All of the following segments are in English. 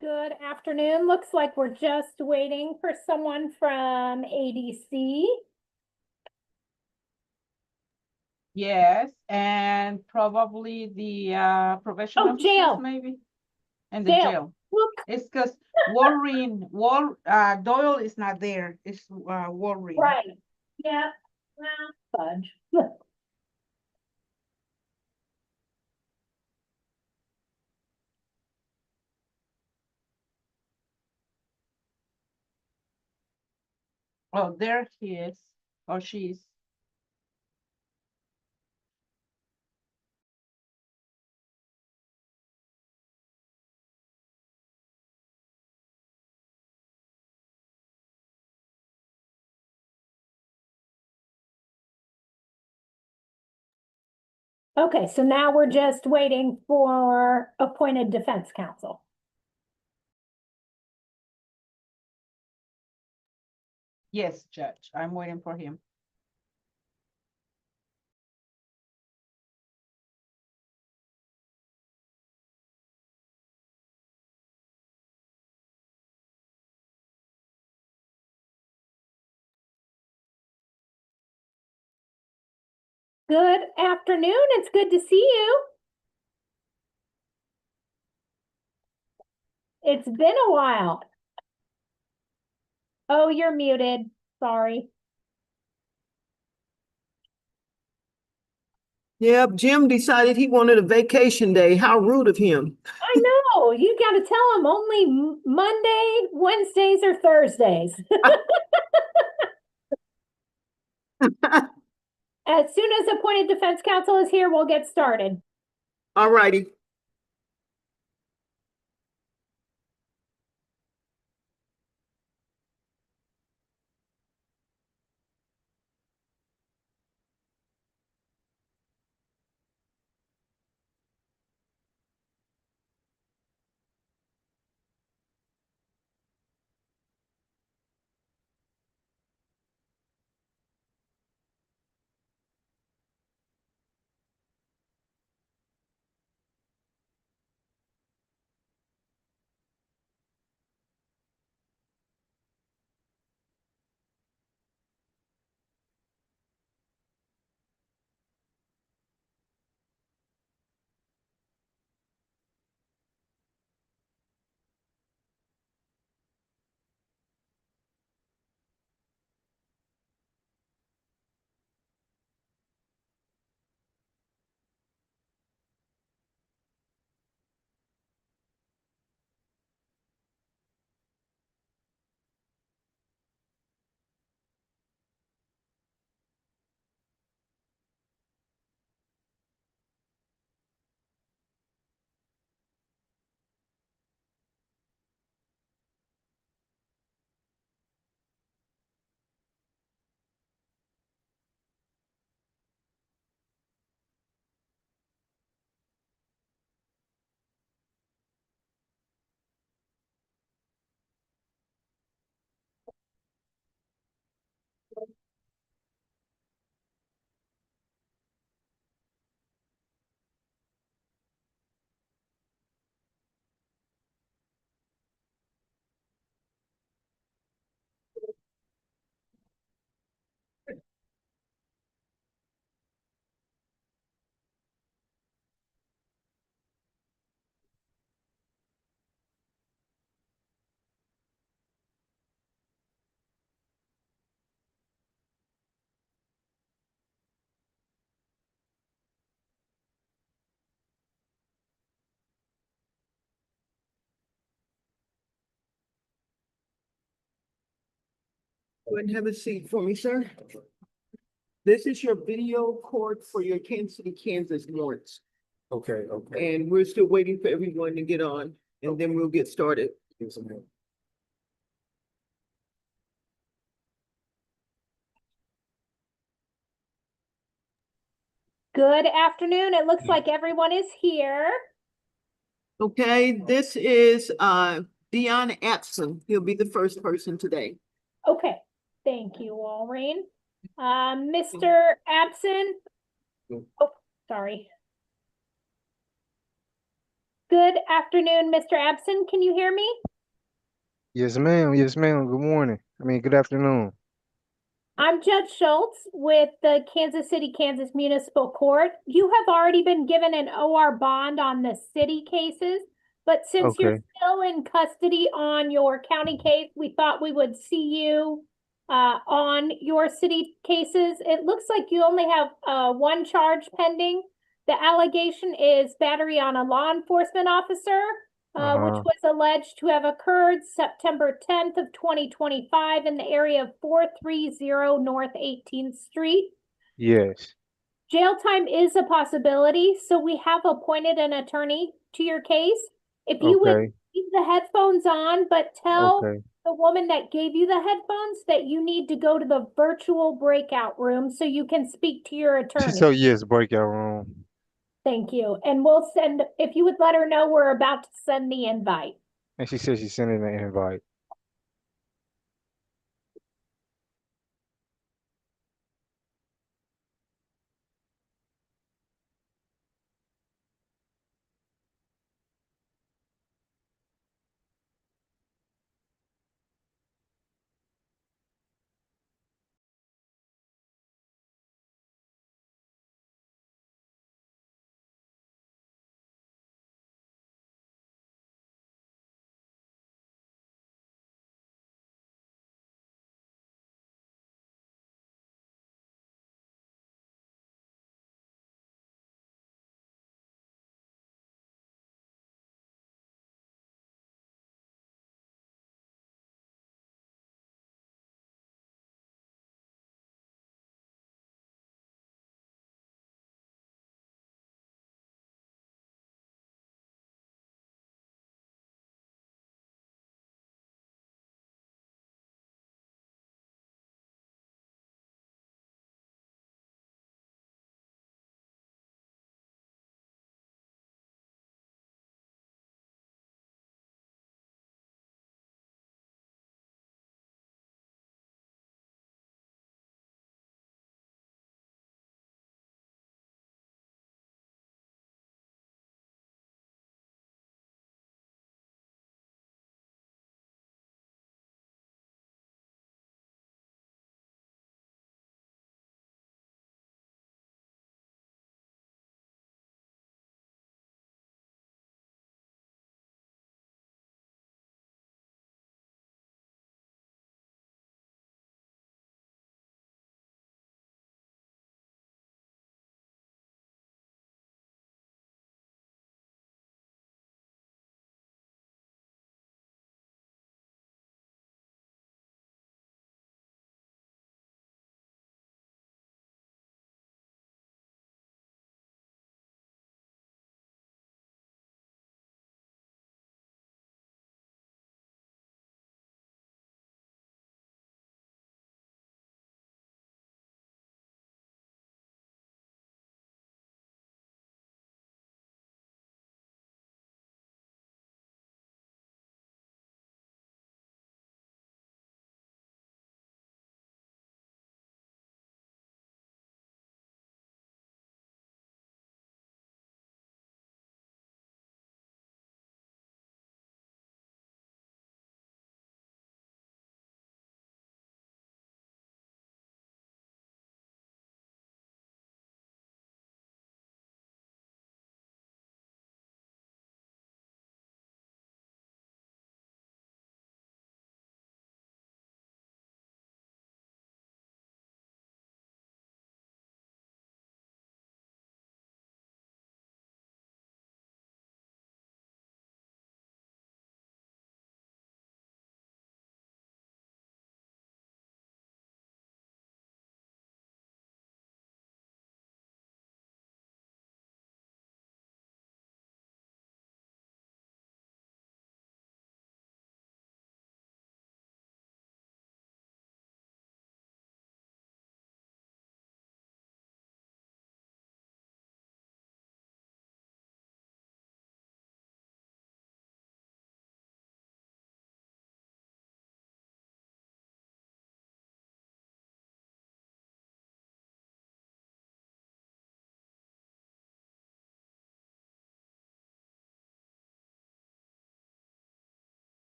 Good afternoon. Looks like we're just waiting for someone from ADC. Yes, and probably the probation Oh, officers jail. maybe, and the Jail. jail. Look, It's because Doyle is not there. It's Walreen. right. Yeah. Well, fudge. Oh, there he is, or she is. Okay, so now we're just waiting for appointed defense counsel. Yes, Judge. I'm waiting for him. Good afternoon. It's good to see you. It's been a while. Oh, you're muted. Sorry. Yep, Jim decided he wanted a vacation day. How rude of him. I know. You got to tell him only Monday, Wednesdays, or Thursdays. As soon as appointed defense counsel is here, we'll get started. All righty. Go ahead and have a seat for me, sir. This is your video court for your Kansas City, Kansas warrants. Okay, okay. And we're still waiting for everyone to get on, and then we'll get started. Give some more. Good afternoon. It looks like everyone is here. Okay, this is Dion Atson. He'll be the first person today. Okay, thank you, Walreen. Mr. Abson. Oh, sorry. Good afternoon, Mr. Abson. Can you hear me? Yes, ma'am. Yes, ma'am. Good morning. I mean, good afternoon. I'm Judge Schultz with the Kansas City, Kansas Municipal Court. You have already been given an OR bond on the city cases, but since you're Okay. still in custody on your county case, we thought we would see you on your city cases. It looks like you only have one charge pending. The allegation is battery on a law enforcement officer, which Uh-huh. was alleged to have occurred September 10th of 2025 in the area of 430 North 18th Street. Yes. Jail time is a possibility, so we have appointed an attorney to your case. If you would Okay. keep the headphones on, but tell Okay. the woman that gave you the headphones that you need to go to the virtual breakout room so you can speak to your She attorney. told yes, breakout room. Thank you. And we'll send, if you would let her know, we're about to send the invite. And she said she sent in an invite.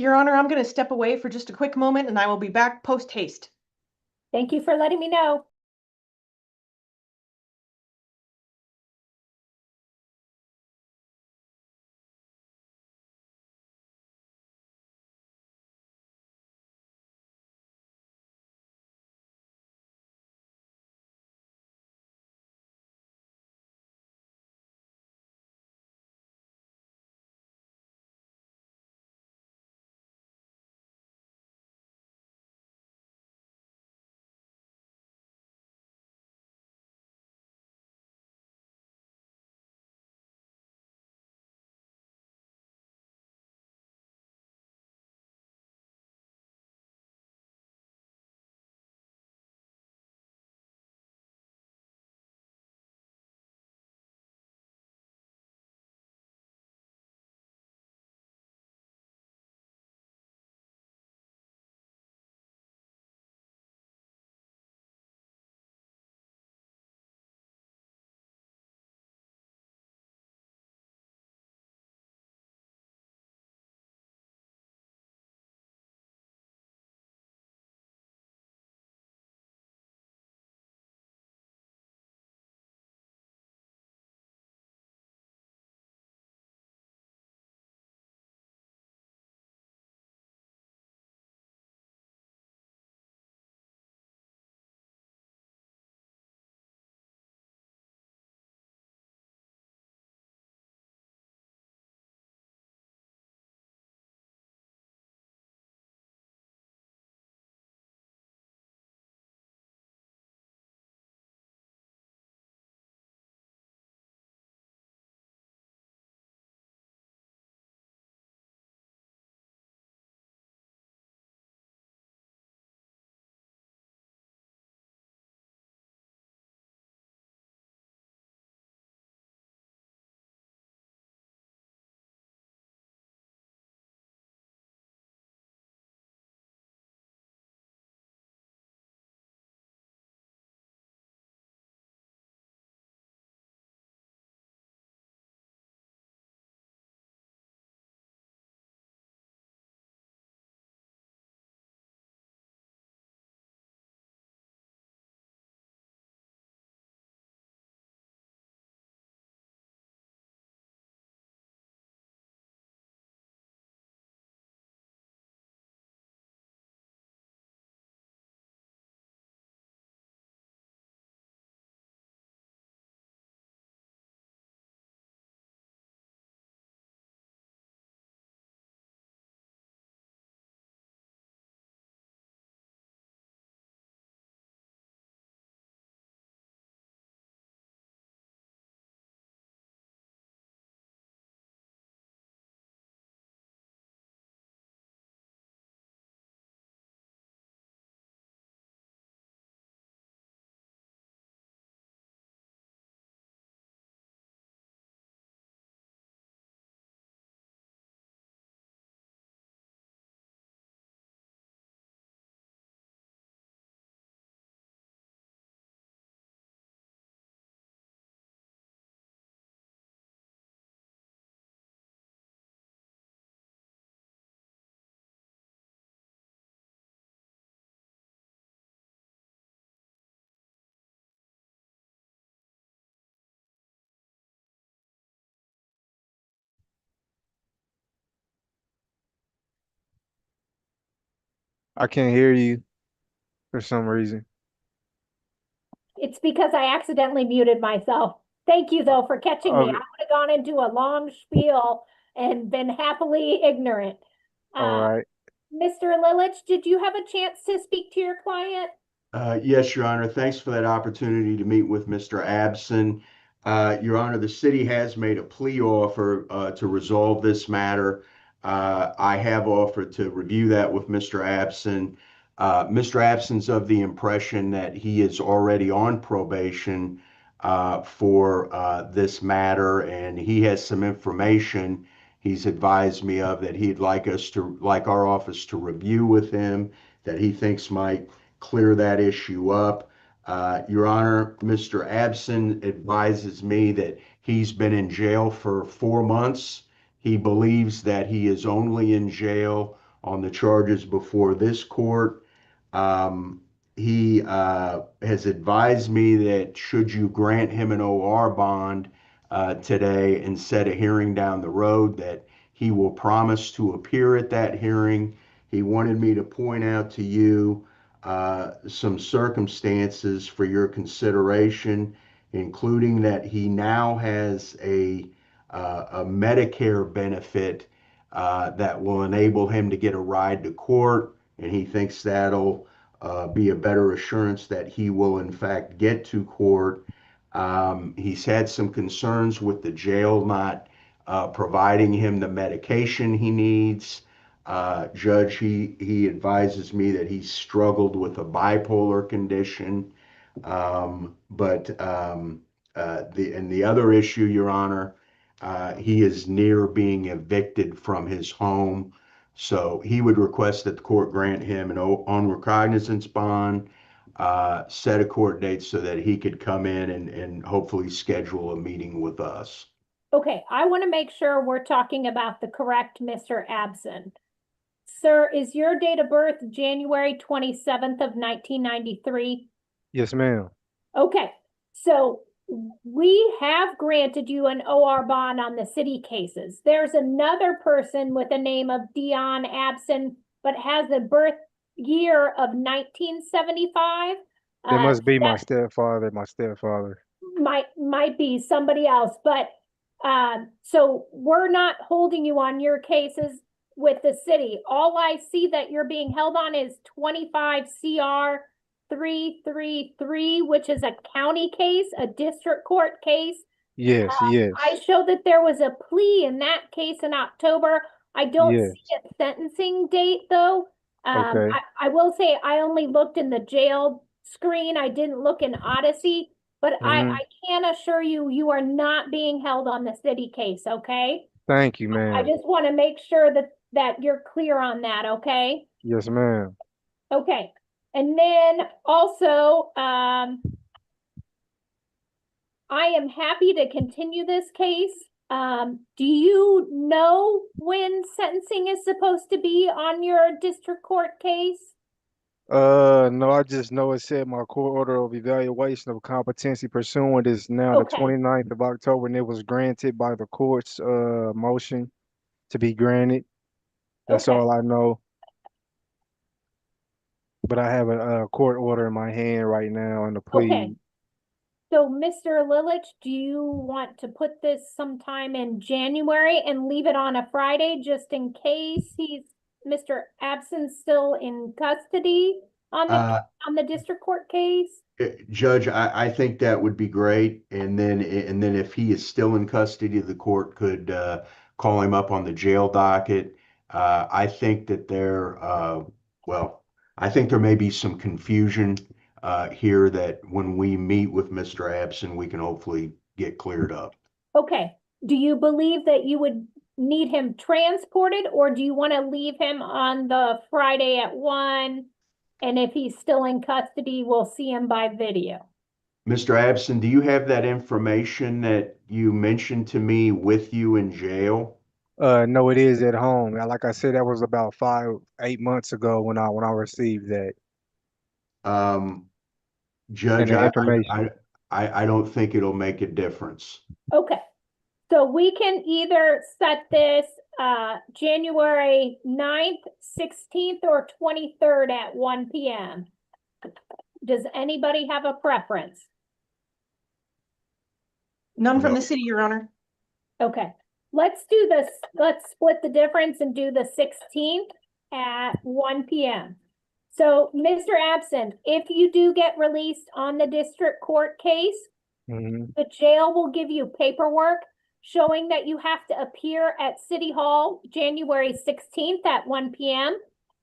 Your Honor, I'm going to step away for just a quick moment and I will be back post haste. Thank you for letting me know. I can't hear you for some reason. It's because I accidentally muted myself. Thank you, though, for catching me. I Okay, would have gone into a long spiel and been happily ignorant. all Uh, right. Mr. Lilich, did you have a chance to speak to your client? Yes, Your Honor. Thanks for that opportunity to meet with Mr. Abson. Your Honor, the city has made a plea offer to resolve this matter. I have offered to review that with Mr. Abson. Mr. Abson's of the impression that he is already on probation for this matter, and he has some information he's advised me of that he'd like our office to review with him that he thinks might clear that issue up. Your Honor, Mr. Abson advises me that he's been in jail for 4 months. He believes that he is only in jail on the charges before this court. He has advised me that should you grant him an OR bond today and set a hearing down the road, that he will promise to appear at that hearing. He wanted me to point out to you some circumstances for your consideration, including that he now has a Medicare benefit that will enable him to get a ride to court, and he thinks that'll be a better assurance that he will in fact get to court. He's had some concerns with the jail not providing him the medication he needs. Judge, he advises me that he's struggled with a bipolar condition. The other issue, Your Honor, he is near being evicted from his home. So he would request that the court grant him an on recognizance bond, set a court date so that he could come in and hopefully schedule a meeting with us. Okay, I want to make sure we're talking about the correct Mr. Absent. Sir, is your date of birth January 27th of 1993? Yes, ma'am. Okay, so we have granted you an OR bond on the city cases. There's another person with the name of Dion Absent, but has a birth year of 1975. That must be my That stepfather, my stepfather. might be somebody else, but so we're not holding you on your cases with the city. All I see that you're being held on is 25 CR 333, which is a county case, a district court case. Yes, yes, I show that there was a plea in that case in October. I don't yes. see a sentencing date though. Okay. I will say I only looked in the jail screen. I didn't look in Odyssey, but I Mm-hmm. can assure you, you are not being held on the city case, okay? Thank you, I ma'am. just want to make sure that you're clear on that, okay? Yes, ma'am. Okay. And then also, I am happy to continue this case. Do you know when sentencing is supposed to be on your district court case? No, I just know it said my court order of evaluation of competency pursuant is now the Okay, 29th of October, and it was granted by the court's motion to be granted. That's okay, all I know. But I have a court order in my hand right now and the okay. plea. So, Mr. Lilich, do you want to put this sometime in January and leave it on a Friday just in case Mr. Absent still in custody on Uh, the district court case? Judge, I think that would be great. And then if he is still in custody, the court could call him up on the jail docket. I think that well, I think there may be some confusion here that when we meet with Mr. Abson, we can hopefully get cleared up. Okay. Do you believe that you would need him transported, or do you want to leave him on the Friday at 1? And if he's still in custody, we'll see him by video. Mr. Abson, do you have that information that you mentioned to me with you in jail? No, it is at home. Like I said, that was about 8 months ago when I received that Um, and Judge, the I, information. I don't think it'll make a difference. Okay. So we can either set this January 9th, 16th, or 23rd at 1 p.m. Does anybody have a preference? None from No. the city, Your Honor. Okay, let's do this. Let's split the difference and do the 16th at 1 p.m. So, Mr. Absent, if you do get released on the district court case, Hmm. the jail will give you paperwork showing that you have to appear at City Hall January 16th at 1 p.m.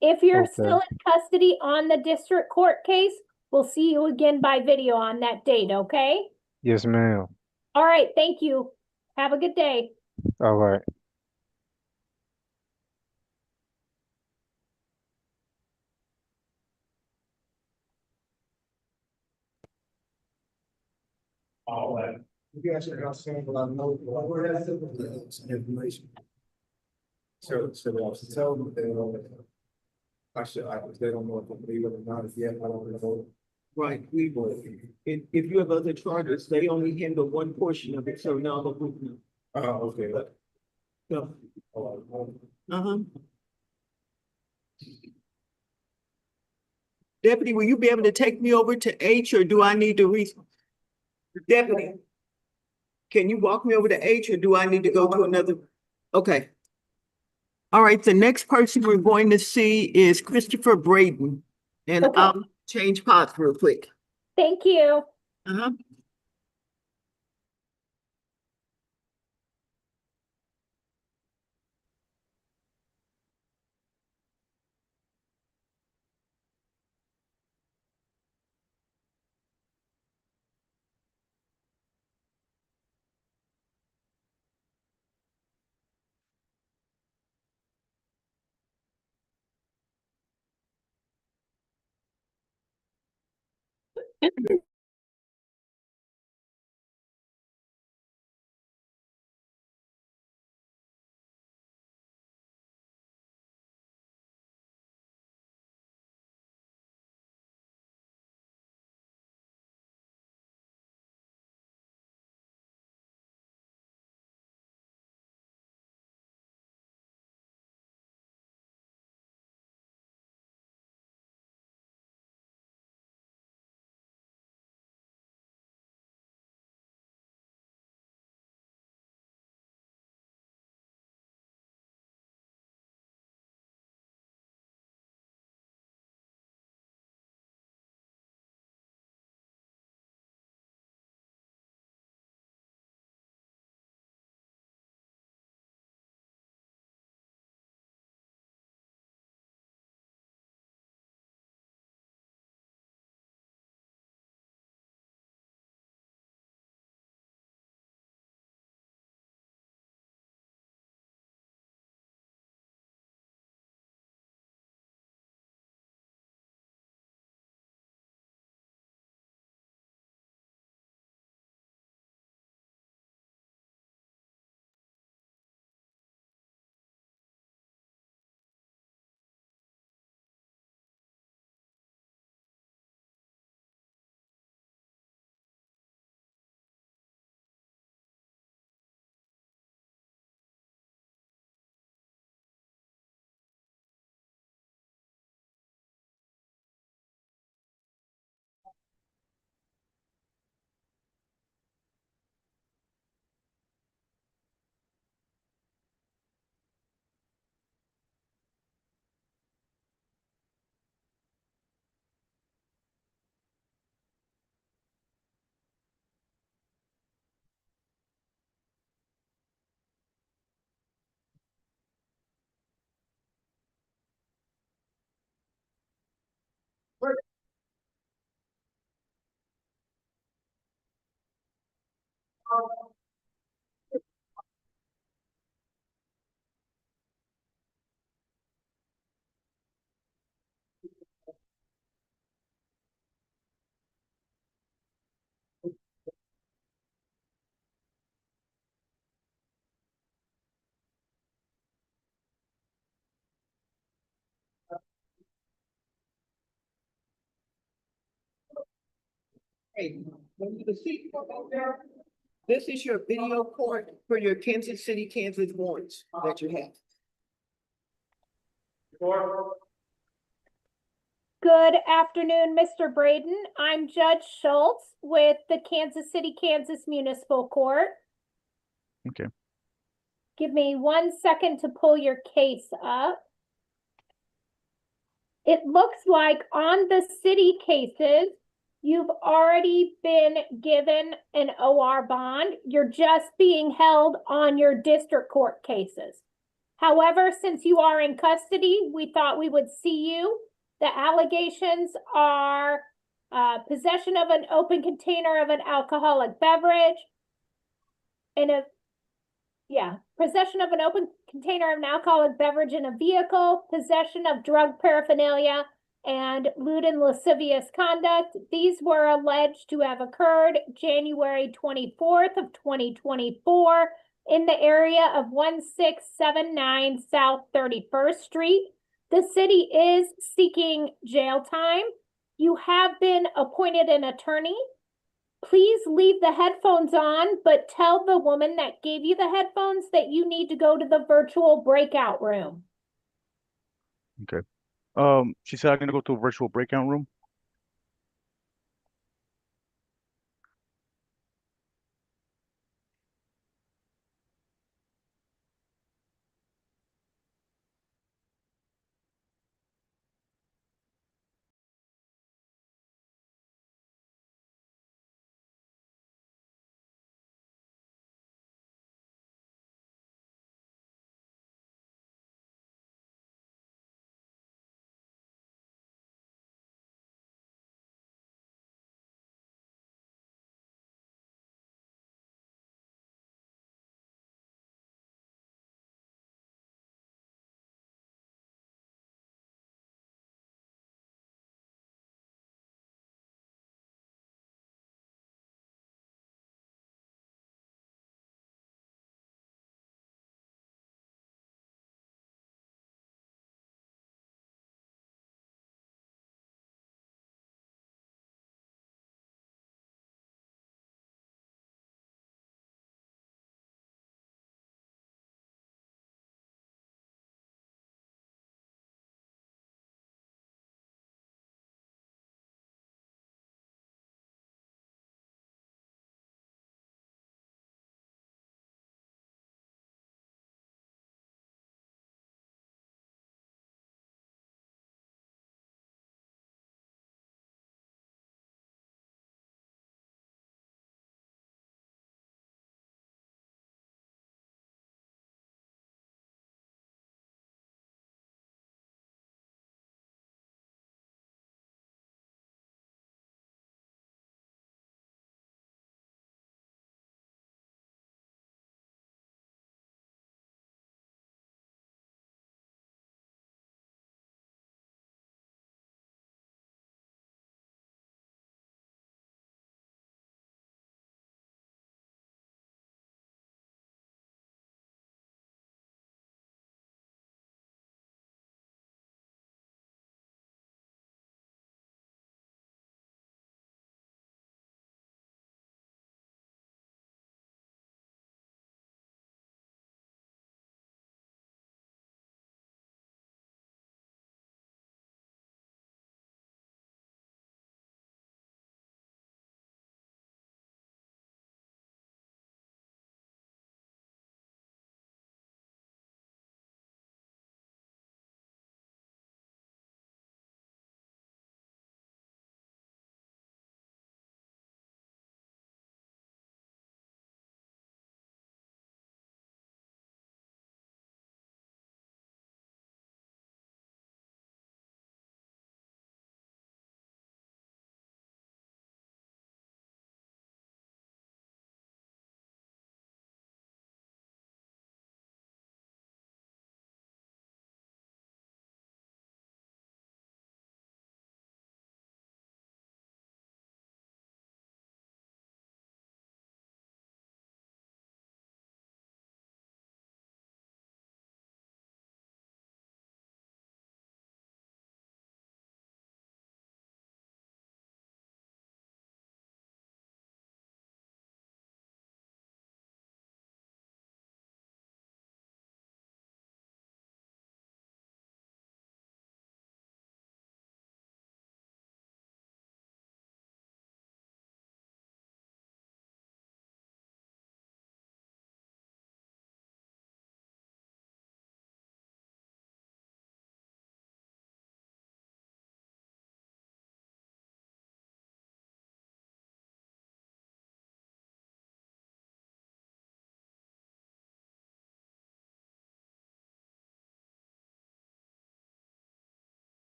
If you're still Okay. in custody on the district court case, we'll see you again by video on that date, okay? Yes, ma'am. All right, thank you. Have a good day. All right. All right. You guys are not saying, but I know. Information. So tell them they don't. They don't know if they believe it or not yet, I don't know. Right, we will. If you have other charges, they only handle one portion of it, so now the. Okay. So, Oh, uh-huh. Deputy, will you be able to take me over to H, or do I need to Deputy, can you walk me over to H, or do I need to go to another? Okay. All right, the next person we're going to see is Christopher Braden. And Okay. I'll change pods real quick. Thank you. Uh-huh. Hey, when you see there, this is your video court for your Kansas City, Kansas warrants that you have. Good afternoon, Mr. Braden. I'm Judge Schultz with the Kansas City, Kansas Municipal Court. Okay. Give me 1 second to pull your case up. It looks like on the city cases, you've already been given an OR bond. You're just being held on your district court cases. However, since you are in custody, we thought we would see you. The allegations are possession of an open container of an alcoholic beverage, possession of an open container of an alcoholic beverage in a vehicle, possession of drug paraphernalia, and lewd and lascivious conduct. These were alleged to have occurred January 24th of 2024 in the area of 1679 South 31st Street. The city is seeking jail time. You have been appointed an attorney. Please leave the headphones on, but tell the woman that gave you the headphones that you need to go to the virtual breakout room. Okay. She said I'm gonna go to a virtual breakout room.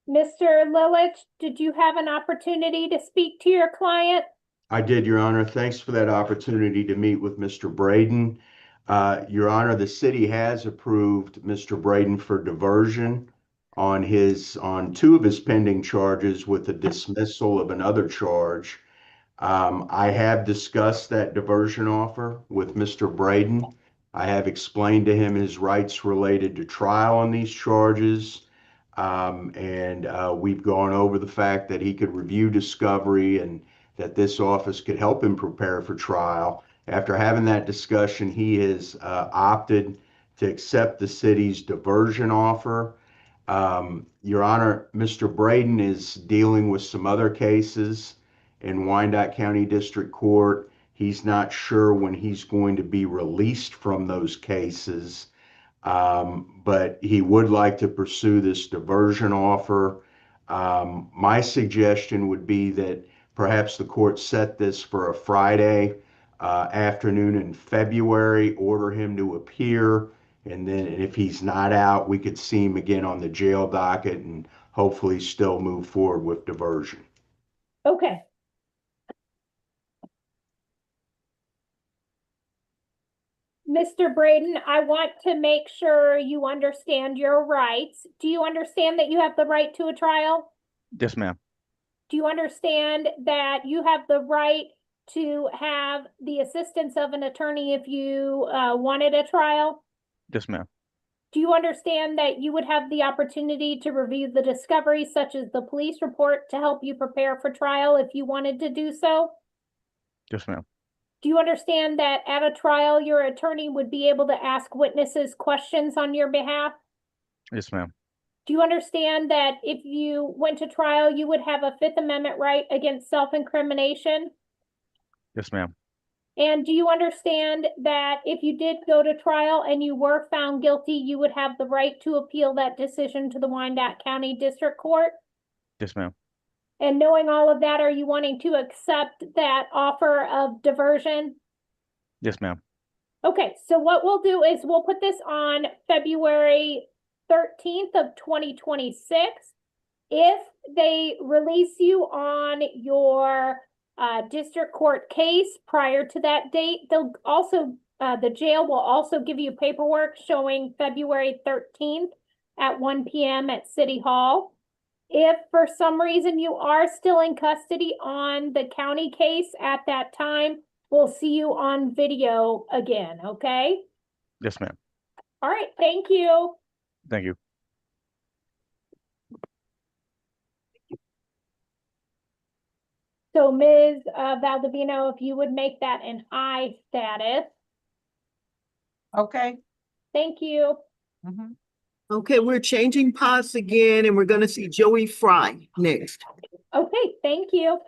Mr. Lilich, did you have an opportunity to speak to your client? I did, Your Honor. Thanks for that opportunity to meet with Mr. Braden. Your Honor, the city has approved Mr. Braden for diversion on two of his pending charges with the dismissal of another charge. I have discussed that diversion offer with Mr. Braden. I have explained to him his rights related to trial on these charges. And we've gone over the fact that he could review discovery and that this office could help him prepare for trial. After having that discussion, he has opted to accept the city's diversion offer. Your Honor, Mr. Braden is dealing with some other cases in Wyandotte County District Court. He's not sure when he's going to be released from those cases, but he would like to pursue this diversion offer. My suggestion would be that perhaps the court set this for a Friday afternoon in February, order him to appear, and then if he's not out, we could see him again on the jail docket and hopefully still move forward with diversion. Okay. Mr. Braden, I want to make sure you understand your rights. Do you understand that you have the right to a trial? Yes, ma'am. Do you understand that you have the right to have the assistance of an attorney if you wanted a trial? Yes, ma'am. Do you understand that you would have the opportunity to review the discovery, such as the police report, to help you prepare for trial if you wanted to do so? Yes, ma'am. Do you understand that at a trial, your attorney would be able to ask witnesses questions on your behalf? Yes, ma'am. Do you understand that if you went to trial, you would have a Fifth Amendment right against self-incrimination? Yes, ma'am. And do you understand that if you did go to trial and you were found guilty, you would have the right to appeal that decision to the Wyandotte County District Court? Yes, ma'am. And knowing all of that, are you wanting to accept that offer of diversion? Yes, ma'am. Okay, so what we'll do is we'll put this on February 13th of 2026. If they release you on your district court case prior to that date, they'll also, the jail will also give you paperwork showing February 13th at 1 p.m. at City Hall. If for some reason you are still in custody on the county case at that time, we'll see you on video again, okay? Yes, ma'am. All right, thank you. Thank you. So Ms. Valdivino, if you would make that an I status, Okay. thank you. Mhm. Okay, we're changing pods again and we're gonna see Joey Fry next. Okay, thank you.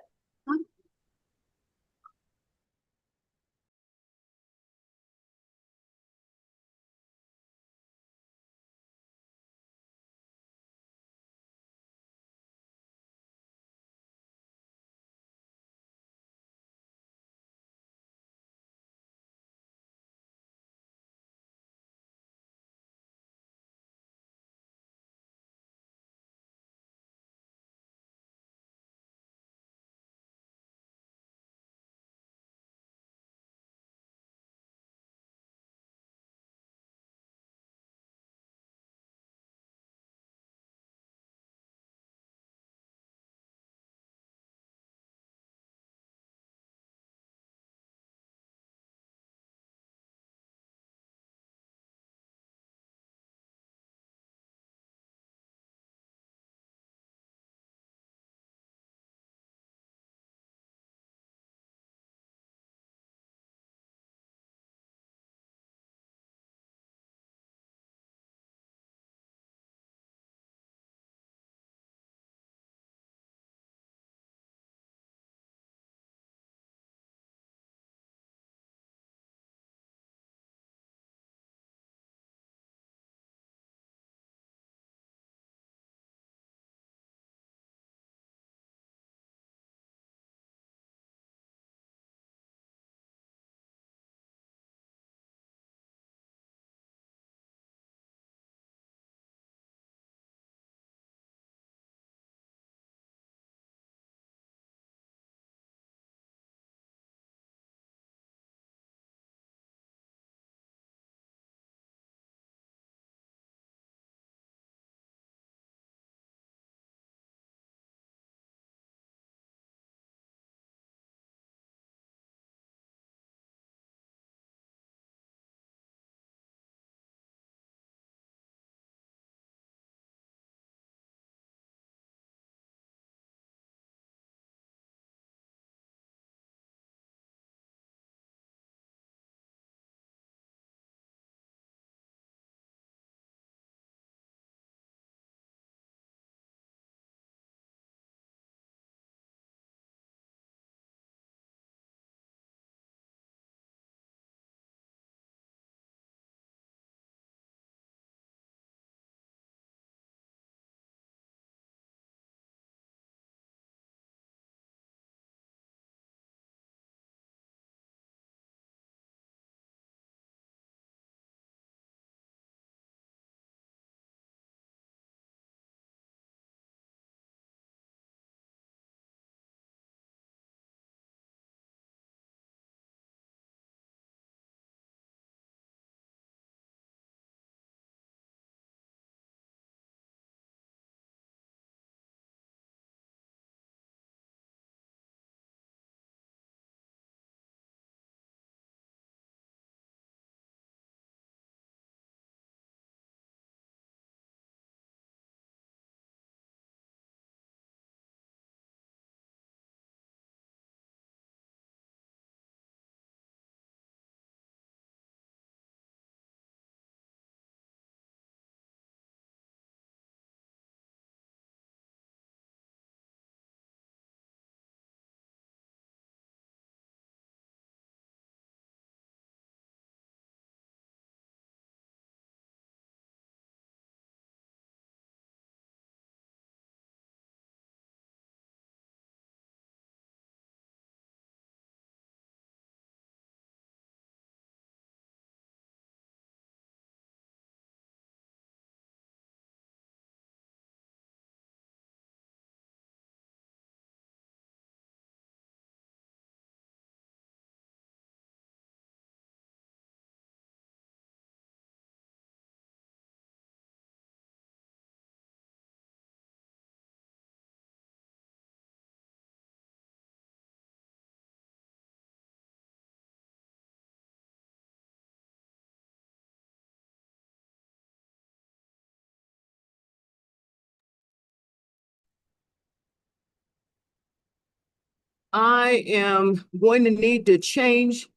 I am going to need to change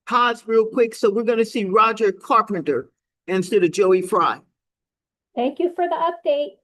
pods real quick, so we're gonna see Roger Carpenter instead of Joey Fry. Thank you for the update.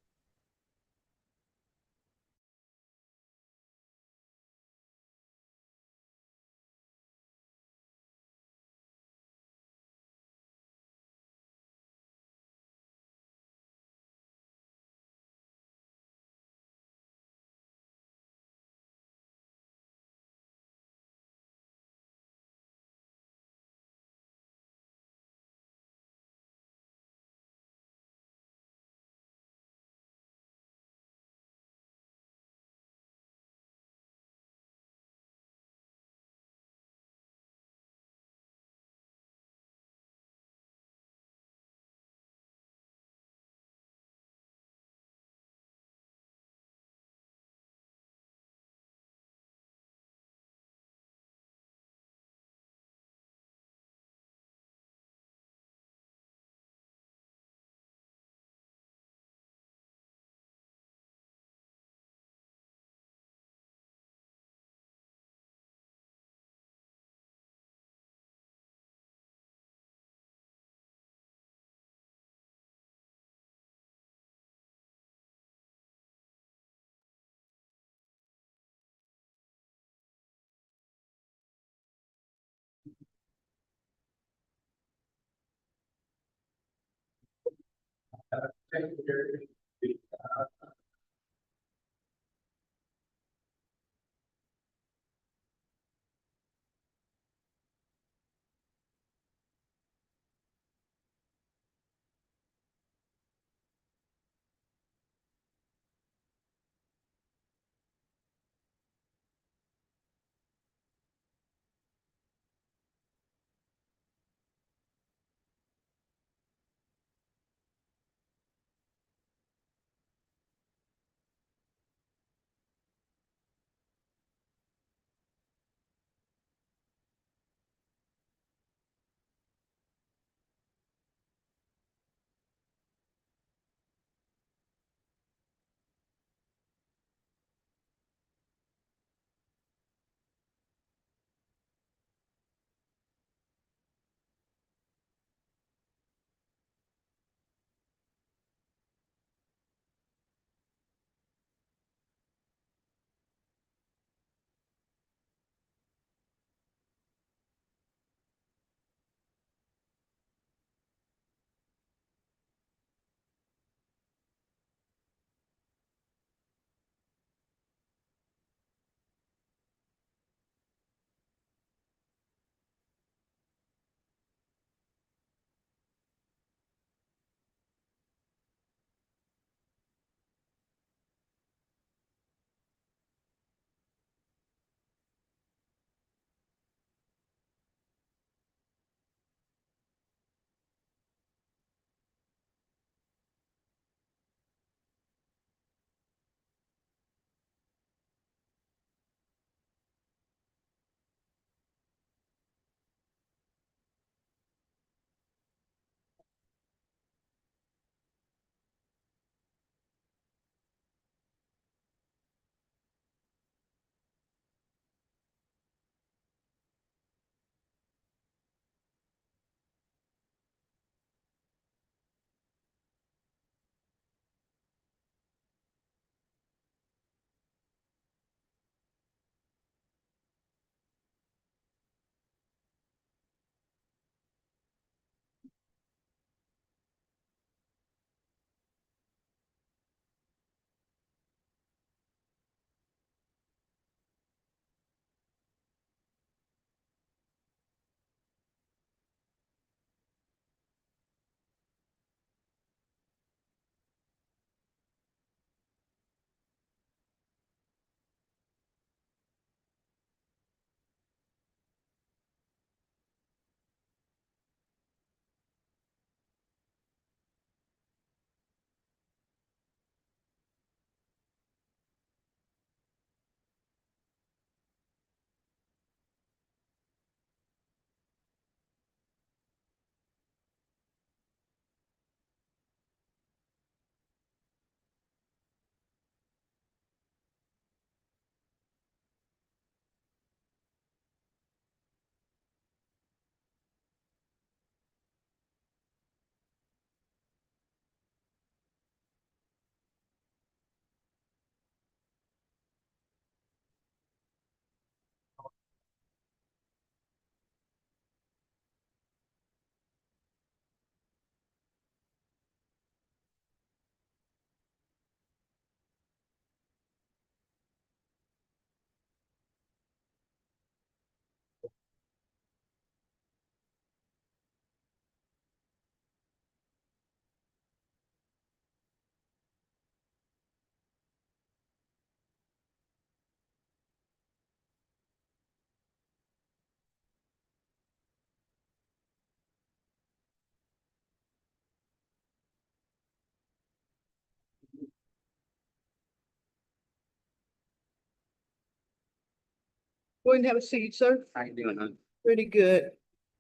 Go ahead and have a seat, sir. How you doing, hon? Pretty good.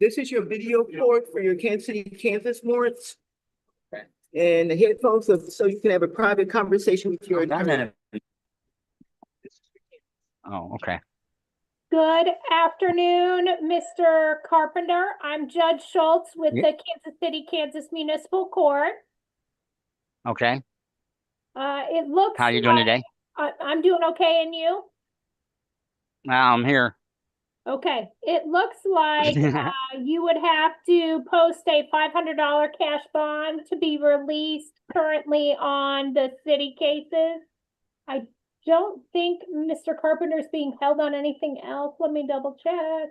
This is your video port for your Kansas City, Kansas warrants. Okay. And the headphones, so you can have a private conversation with your attorney. Oh, okay. Good afternoon, Mr. Carpenter. I'm Judge Schultz with Yeah. the Kansas City, Kansas Municipal Court. Okay. It looks How you doing like- today? I'm doing okay, and you? I'm here. Okay, it looks like you would have to post a $500 cash bond to be released currently on the city cases. I don't think Mr. Carpenter's being held on anything else. Let me double check.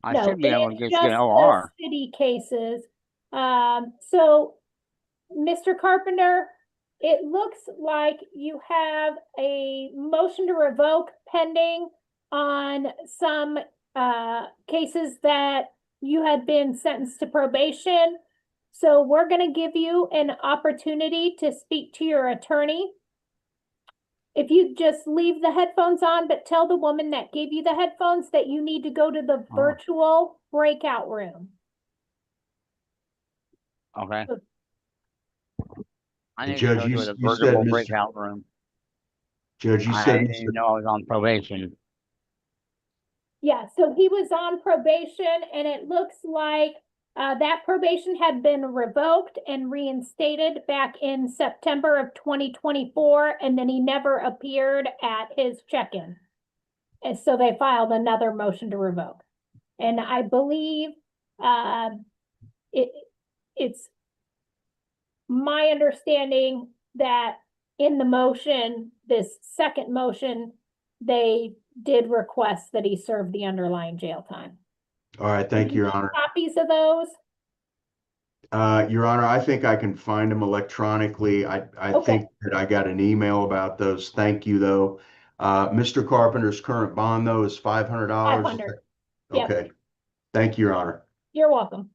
I No, should be able to it's get just an the OR. city cases. So, Mr. Carpenter, it looks like you have a motion to revoke pending on some cases that you had been sentenced to probation. So we're gonna give you an opportunity to speak to your attorney. If you just leave the headphones on, but tell the woman that gave you the headphones that you need to go to the Oh. virtual breakout room. Okay. I Hey, need to Judge, go you to the you said, virtual Mr. breakout room. Judge, you I said, didn't even know I was on probation. Yeah, so he was on probation and it looks like that probation had been revoked and reinstated back in September of 2024, and then he never appeared at his check-in. And so they filed another motion to revoke. And I believe it's my understanding that in the motion, this second motion, they did request that he serve the underlying jail time. all right, thank you, Your Honor. Copies of those? Your Honor, I think I can find them electronically. I Okay. think that I got an email about those. Thank you, though. Mr. Carpenter's current bond, though, is $500. 500. Yep. Okay. Thank you, Your Honor. You're welcome.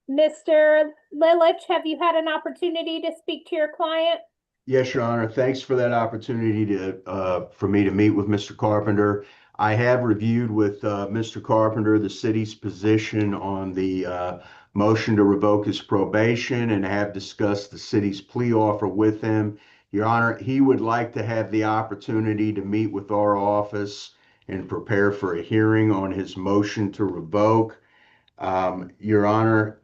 Mr. Lilich, have you had an opportunity to speak to your client? Yes, Your Honor. Thanks for that opportunity for me to meet with Mr. Carpenter. I have reviewed with, Mr. Carpenter, the city's position on the, motion to revoke his probation and have discussed the city's plea offer with him. Your Honor, he would like to have the opportunity to meet with our office and prepare for a hearing on his motion to revoke. Your Honor,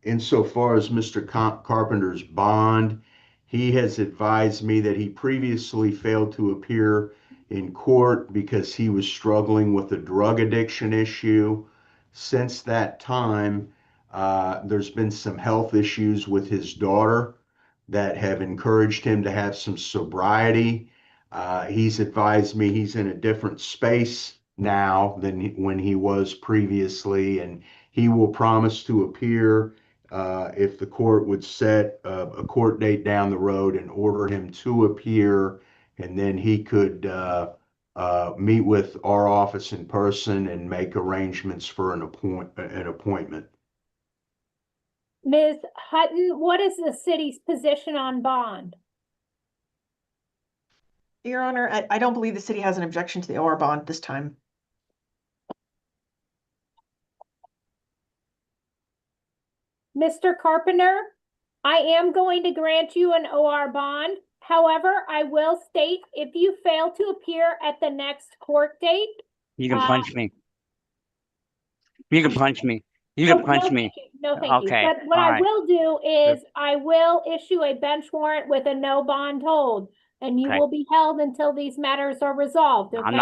insofar as Mr. Carpenter's bond, he has advised me that he previously failed to appear in court because he was struggling with a drug addiction issue. Since that time, there's been some health issues with his daughter that have encouraged him to have some sobriety. He's advised me he's in a different space now than when he was previously, and he will promise to appear if the court would set a court date down the road and order him to appear, and then he could meet with our office in person and make arrangements for an appointment. Ms. Hutton, what is the city's position on bond? Your Honor, I don't believe the city has an objection to the OR bond this time. Mr. Carpenter, I am going to grant you an OR bond. However, I will state if you fail to appear at the next court date. You can punch me. You can punch me. You Oh, can punch no, me. thank you. No, thank you. Okay, But what all I right. will do is I will issue a bench warrant with a no bond hold, and you Okay. will be held until these matters are resolved, okay? I'm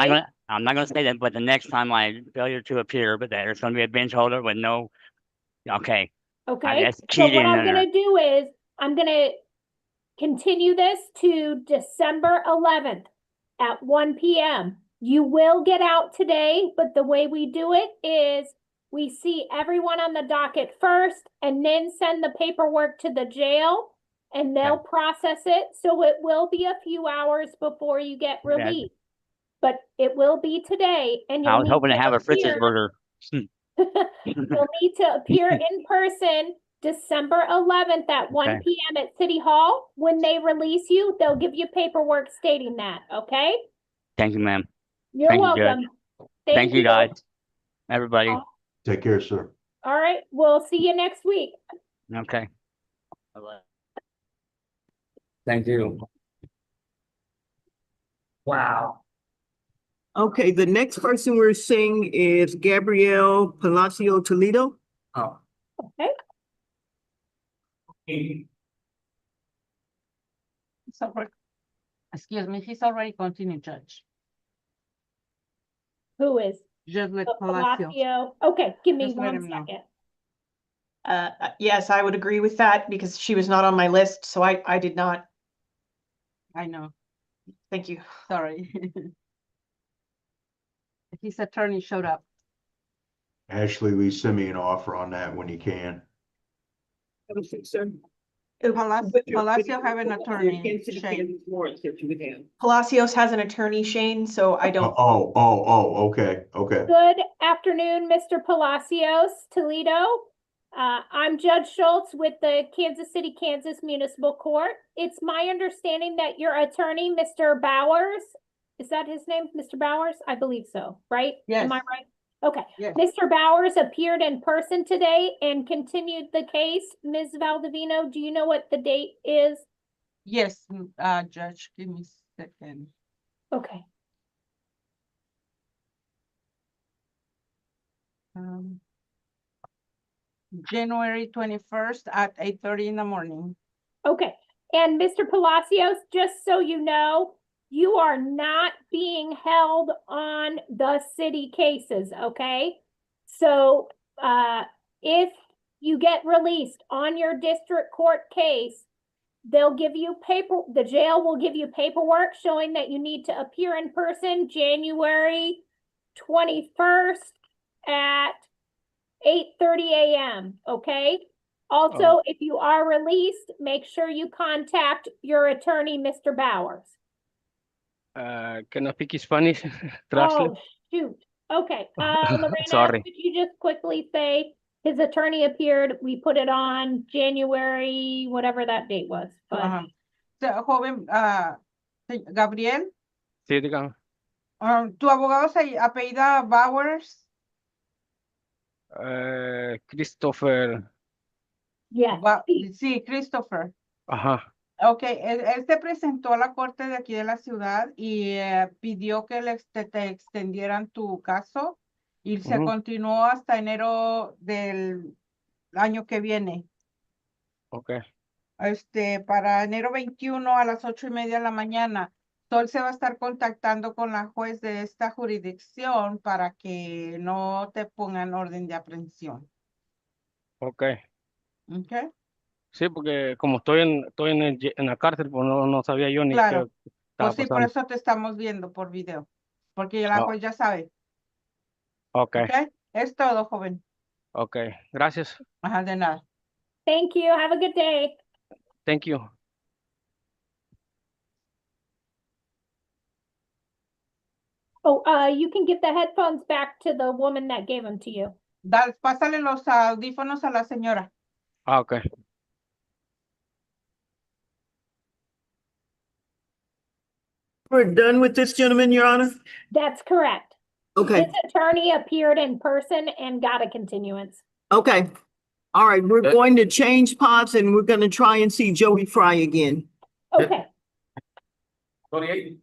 not gonna say that, but the next time I failure to appear, but there's gonna be a bench holder with no, okay. Okay, That's so cheating what I'm in there. gonna do is, I'm gonna continue this to December 11th at 1 p.m. You will get out today, but the way we do it is we see everyone on the docket first and then send the paperwork to the jail and they'll process it. So it will be a few hours before you get Yeah. released. But it will be today and I you'll was need hoping to have a Fritz's appear. burger. You'll need to appear in person December 11th at 1 Okay. p.m. at City Hall. When they release you, they'll give you paperwork stating that, okay? Thank you, ma'am. You're Thank you, Judge. welcome. Thank you, guys. Everybody. Take care, sir. All right, we'll see you next week. Okay. Bye-bye. Thank you. Wow. Okay, the next person we're seeing is Gabrielle Palacio Toledo. Oh. Okay, Excuse me, he's already continued, Judge. who is? Judge Palacio. Palacio. Okay, give me Just let one him know. second. Yes, I would agree with that because she was not on my list, so I did not. I know, Thank you. sorry. His attorney showed up. Ashley, will you send me an offer on that when you can? Palacio have an attorney, Shane. Palacios has an attorney, Shane, so I don't. Okay. Good afternoon, Mr. Palacios Toledo. I'm Judge Schultz with the Kansas City, Kansas Municipal Court. It's my understanding that your attorney, Mr. Bowers, is that his name, Mr. Bowers? I believe so, right? Yes. Am I right? Okay. Yes. Mr. Bowers appeared in person today and continued the case. Ms. Valdivino, do you know what the date is? Yes, Judge, give me a second. Okay. January 21st at 8:30 in the morning. Okay, and Mr. Palacios, just so you know, you are not being held on the city cases, okay? So, if you get released on your district court case, they'll give you the jail will give you paperwork showing that you need to appear in person January 21st at 8:30 a.m., okay? Also, if you are released, make sure you contact your attorney, Mr. Bowers. Can I speak Spanish? Oh, shoot. Okay, Lorena, Sorry. could you just quickly say His attorney appeared, we put it on January, whatever that date was, but Ajá. Joven, Gabriel, Sí, digan. ¿tu abogado se apellida Bowers? Christopher. yeah. Sí, Christopher. Ajá. Ok, él se presentó a la corte de aquí de la ciudad y pidió que te extendieran tu caso y se Ujú. continuó hasta enero del año que viene. Ok. Para enero 21 a las 8:30 de la mañana. Sol se va a estar contactando con la juez de esta jurisdicción para que no te pongan orden de aprehensión. Ok. ¿Ok? Sí, porque como estoy en la cárcel, pues no sabía yo ni qué Claro. estaba Pues sí, por pasando. eso te estamos viendo por video. Porque la Ah, juez ya sabe. ok. ¿Ok? Es todo, joven. Ok. Gracias. Ajá, de nada. Thank you. Have a good day. Thank you. Oh, you can give the headphones back to the woman that gave them to you. Pásale los audífonos a la señora. Ah, ok. We're done with this gentleman, Your Honor? That's correct. Okay, His attorney appeared in person and got a continuance. okay. All right, we're going to change pots and we're gonna try and see Jody Fry again. Okay. 28.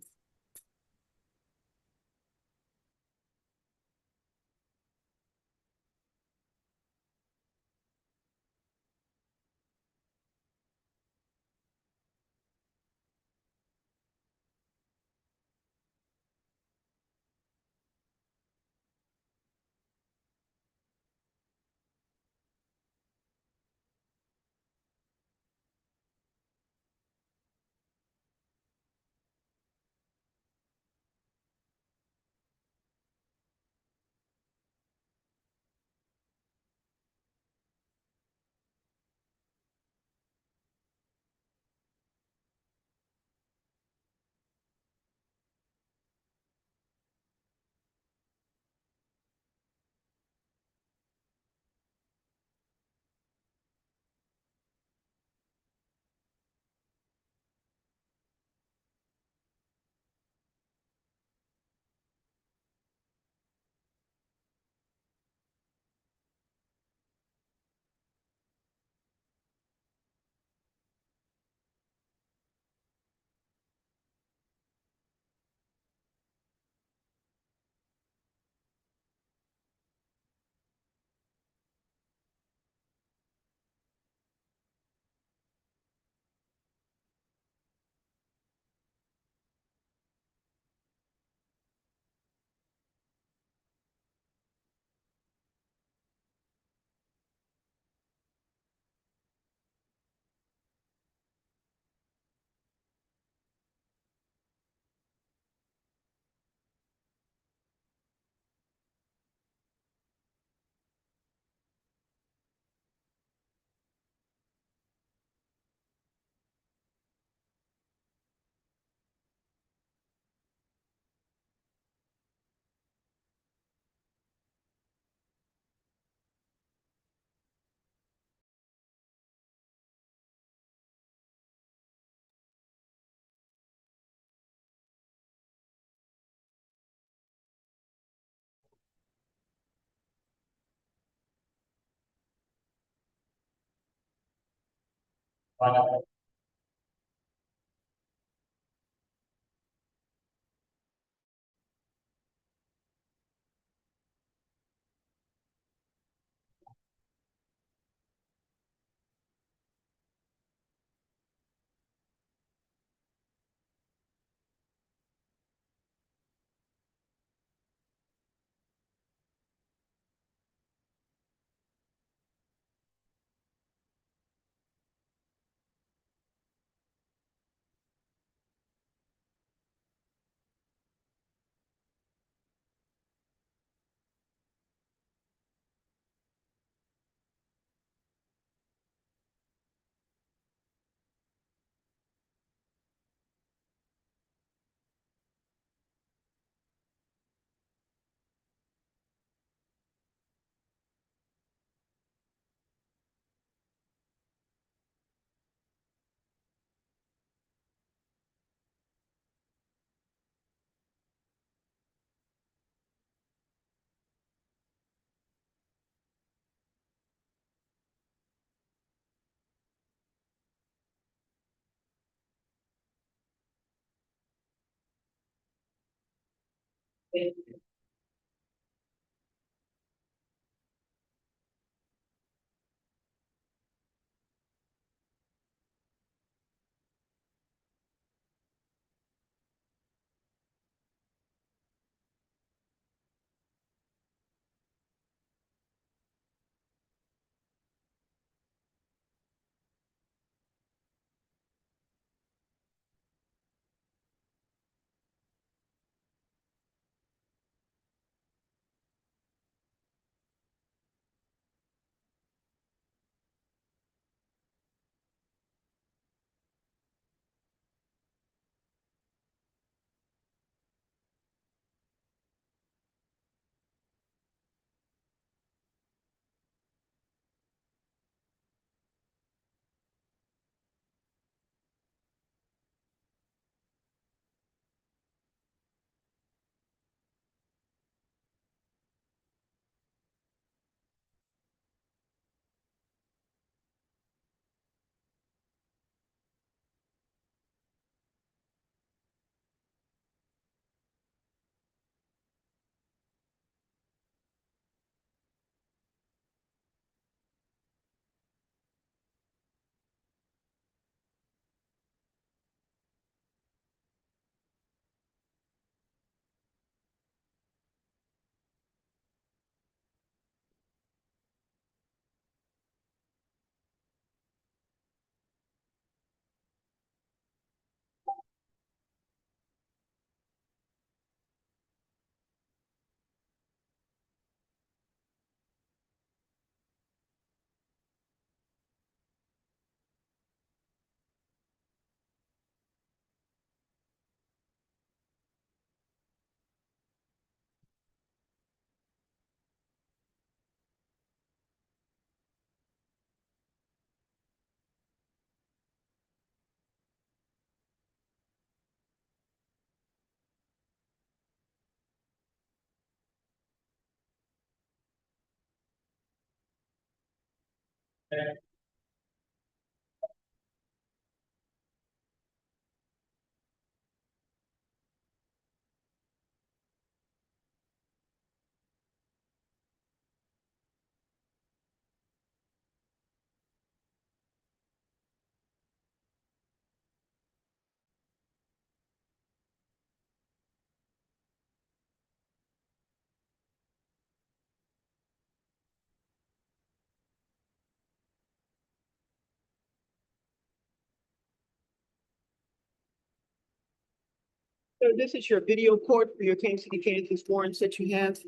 So this is your video court for your Kansas City, Kansas warrants that you have.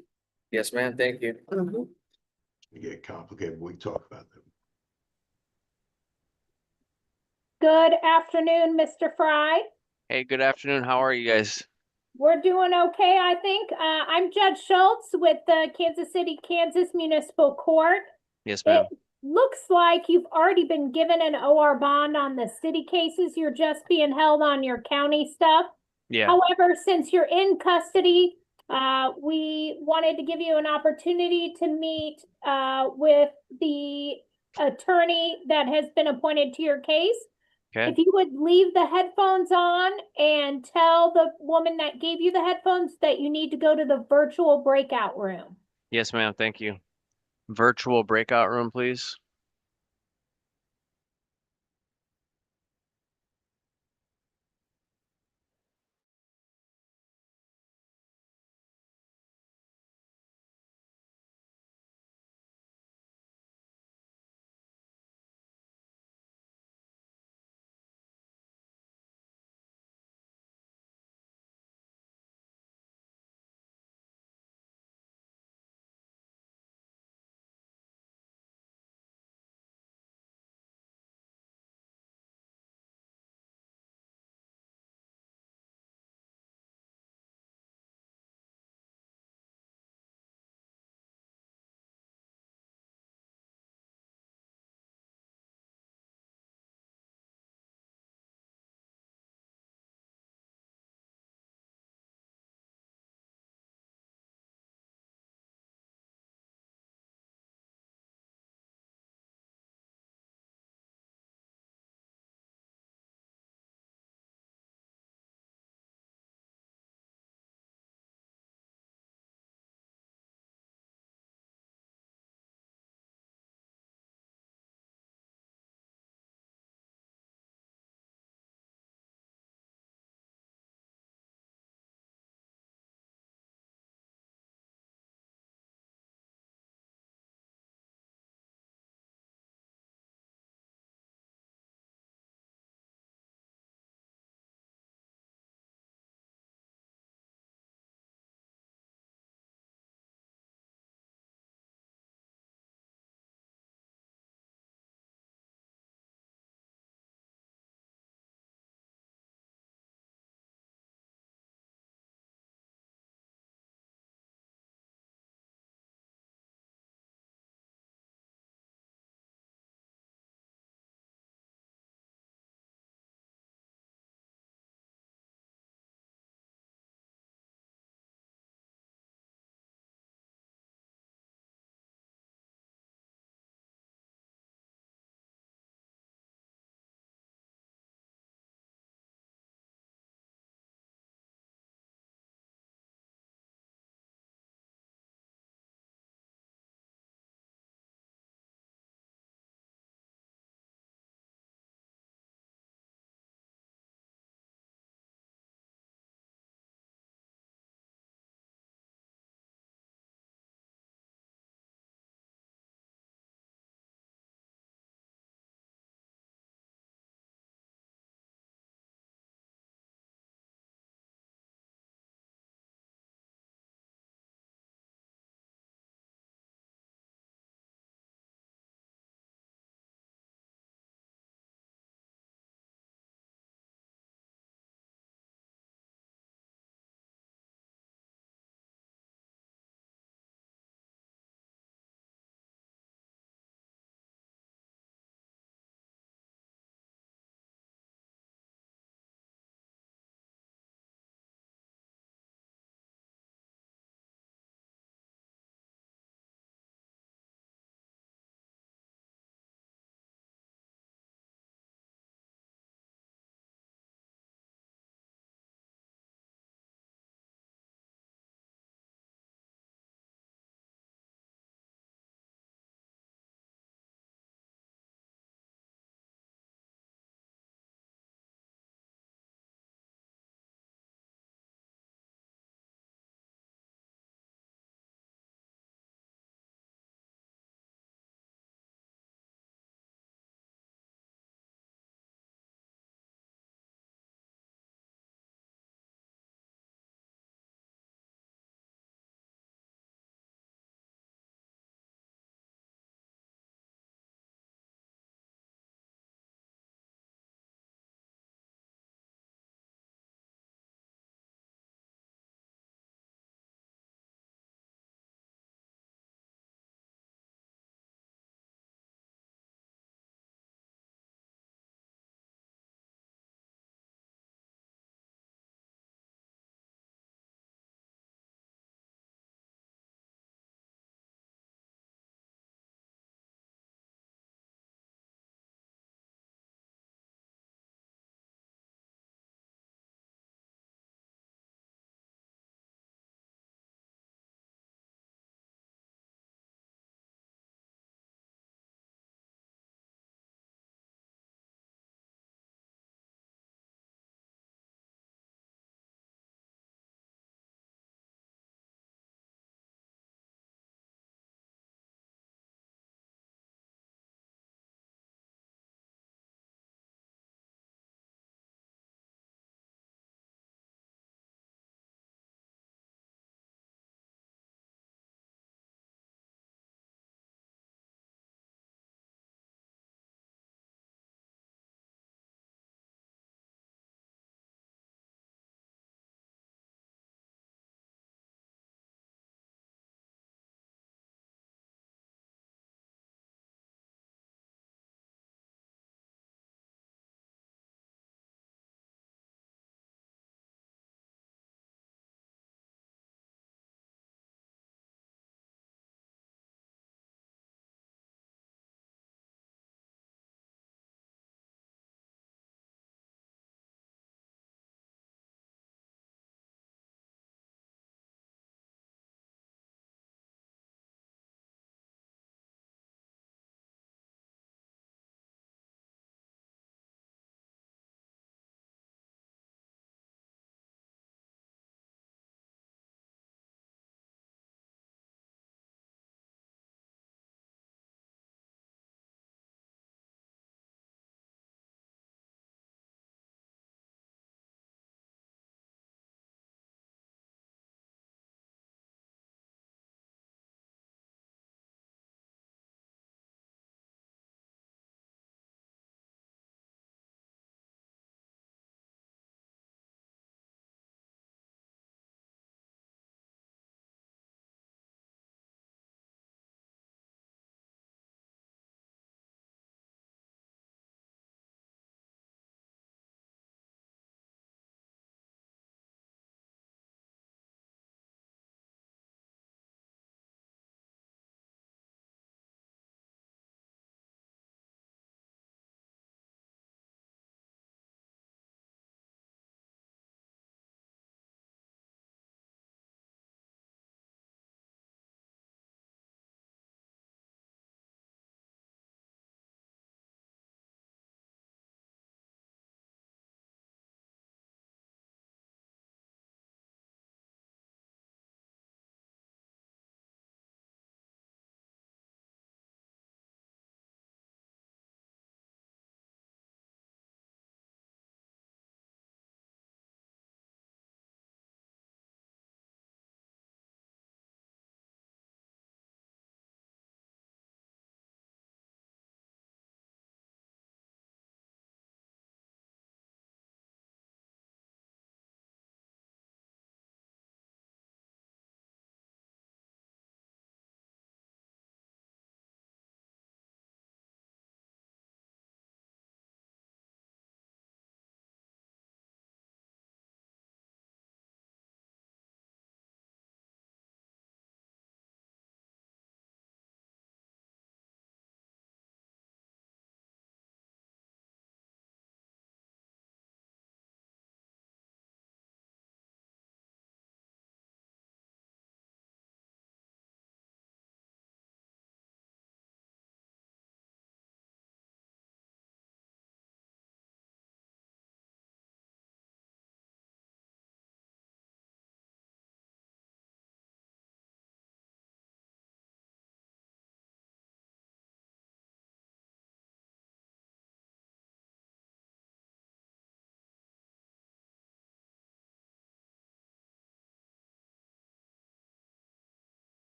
Yes, ma'am. Thank you. It get complicated. We talk about them. Good afternoon, Mr. Fry. Hey, good afternoon. How are you guys? We're doing okay, I think. I'm Judge Schultz with the Kansas City, Kansas Municipal Court. Yes, It ma'am. looks like you've already been given an OR bond on the city cases. You're just being held on your county stuff. Yeah. However, since you're in custody, we wanted to give you an opportunity to meet with the attorney that has been appointed to your case. Okay. If you would leave the headphones on and tell the woman that gave you the headphones that you need to go to the virtual breakout room. Yes, ma'am. Thank you. Virtual breakout room, please.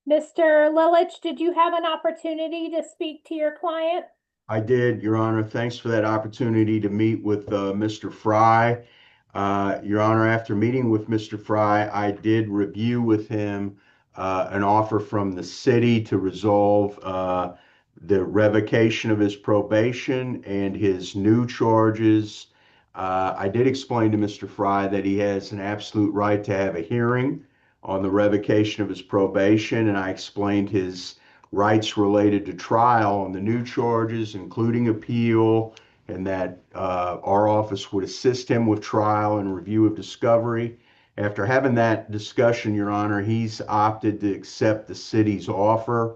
Mr. Lilich, did you have an opportunity to speak to your client? I did, Your Honor. Thanks for that opportunity to meet with Mr. Fry. Your Honor, after meeting with Mr. Fry, I did review with him an offer from the city to resolve the revocation of his probation and his new charges. I did explain to Mr. Fry that he has an absolute right to have a hearing on the revocation of his probation, and I explained his rights related to trial on the new charges, including appeal, and that our office would assist him with trial and review of discovery. After having that discussion, Your Honor, he's opted to accept the city's offer.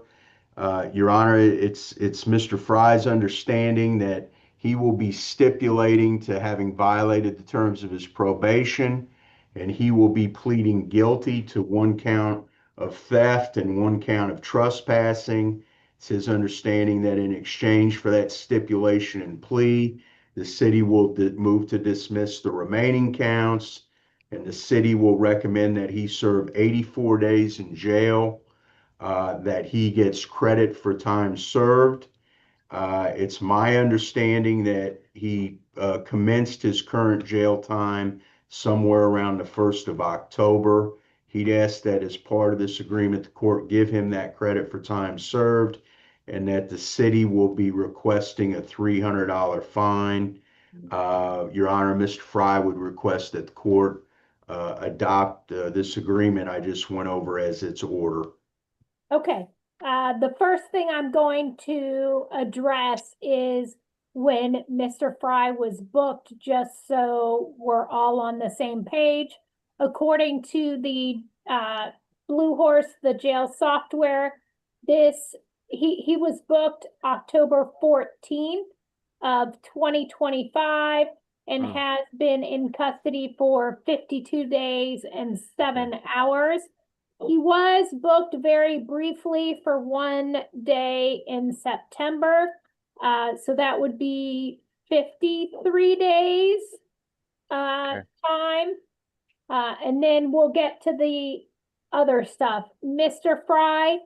Your Honor, it's Mr. Fry's understanding that he will be stipulating to having violated the terms of his probation, and he will be pleading guilty to 1 count of theft and 1 count of trespassing. It's his understanding that in exchange for that stipulation and plea, the city will move to dismiss the remaining counts, and the city will recommend that he serve 84 days in jail, that he gets credit for time served. It's my understanding that he commenced his current jail time somewhere around the 1st of October. He'd asked that as part of this agreement, the court give him that credit for time served, and that the city will be requesting a $300 fine. Your Honor, Mr. Fry would request that the court adopt this agreement I just went over as its order. Okay, the first thing I'm going to address is when Mr. Fry was booked, just so we're all on the same page. According to the Blue Horse, the jail software, he was booked October 14th of 2025 and has been in custody for 52 days and 7 hours. He was booked very briefly for 1 day in September. So that would be 53 days time. And then we'll get to the other stuff. Mr. Fry,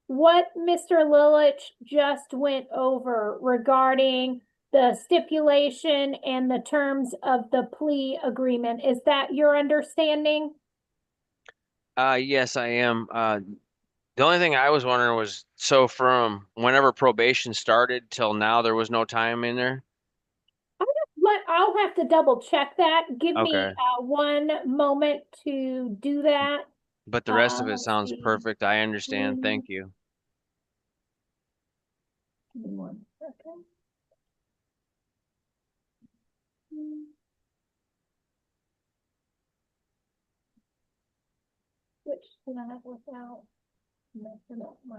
what Mr. Lilich just went over regarding the stipulation and the terms of the plea agreement, is that your understanding? Yes, I am. The only thing I was wondering was, so from whenever probation started till now, there was no time in there? I'll have to double check that. Give me Okay. 1 moment to do that. But the rest of it Let's sounds see. perfect. I understand. Thank you. Give me 1 second. Switch to that without messing up my.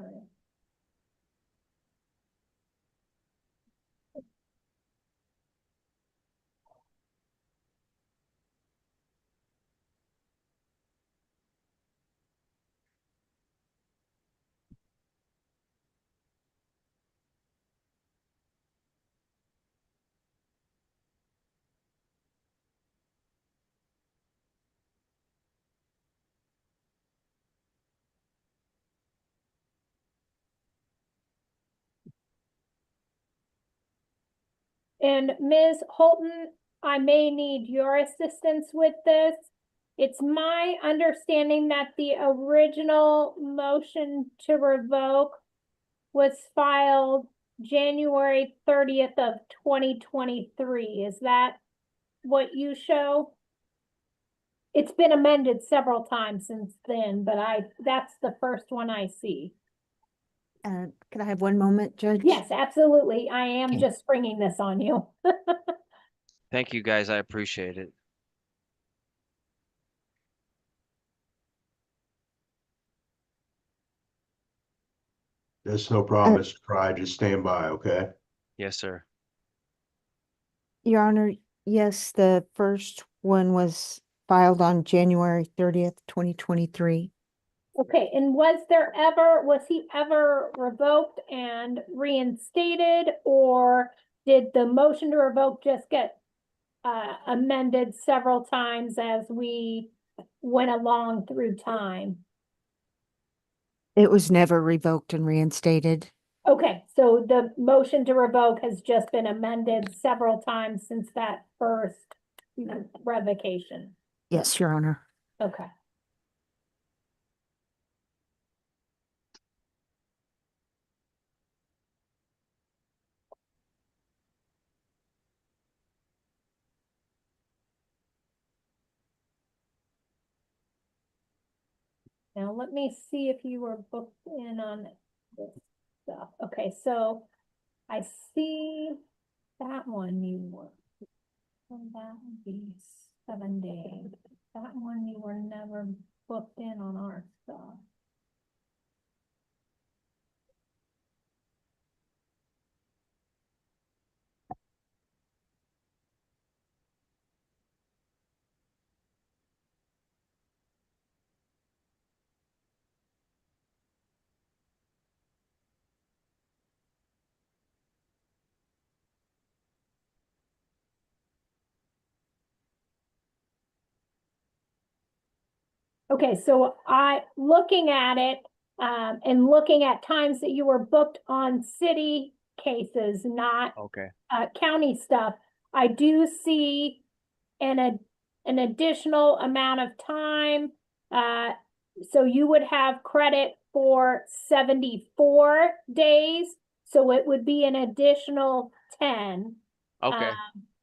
And Ms. Holton, I may need your assistance with this. It's my understanding that the original motion to revoke was filed January 30th of 2023. Is that what you show? It's been amended several times since then, but that's the first one I see. Could I have 1 moment, Judge? Yes, absolutely. I am just springing this on you. Thank you, guys. I appreciate it. That's no problem, Mr. Fry. Just stand by, okay? Yes, sir. Your Honor, yes, the first one was filed on January 30th, 2023. Okay, and was he ever revoked and reinstated, or did the motion to revoke just get amended several times as we went along through time? It was never revoked and reinstated. Okay, so the motion to revoke has just been amended several times since that first revocation. Yes, Your Honor. Okay. Now let me see if you were booked in on this stuff. Okay, so I see that one you were. So that would be 7 days. That one you were never booked in on our stuff. Okay, so looking at it, and looking at times that you were booked on city cases, not Okay. county stuff, I do see an additional amount of time. So you would have credit for 74 days, so it would be an additional 10 Okay.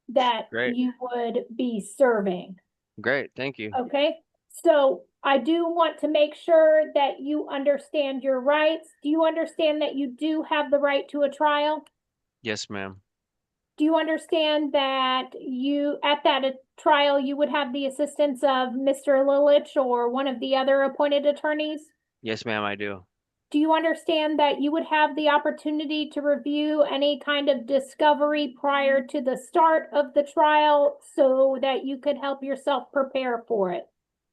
that Great. you would be serving. Great. Thank you. Okay, so I do want to make sure that you understand your rights. Do you understand that you do have the right to a trial? Yes, ma'am. Do you understand that at that trial, you would have the assistance of Mr. Lilich or one of the other appointed attorneys? Yes, ma'am, I do. Do you understand that you would have the opportunity to review any kind of discovery prior to the start of the trial so that you could help yourself prepare for it?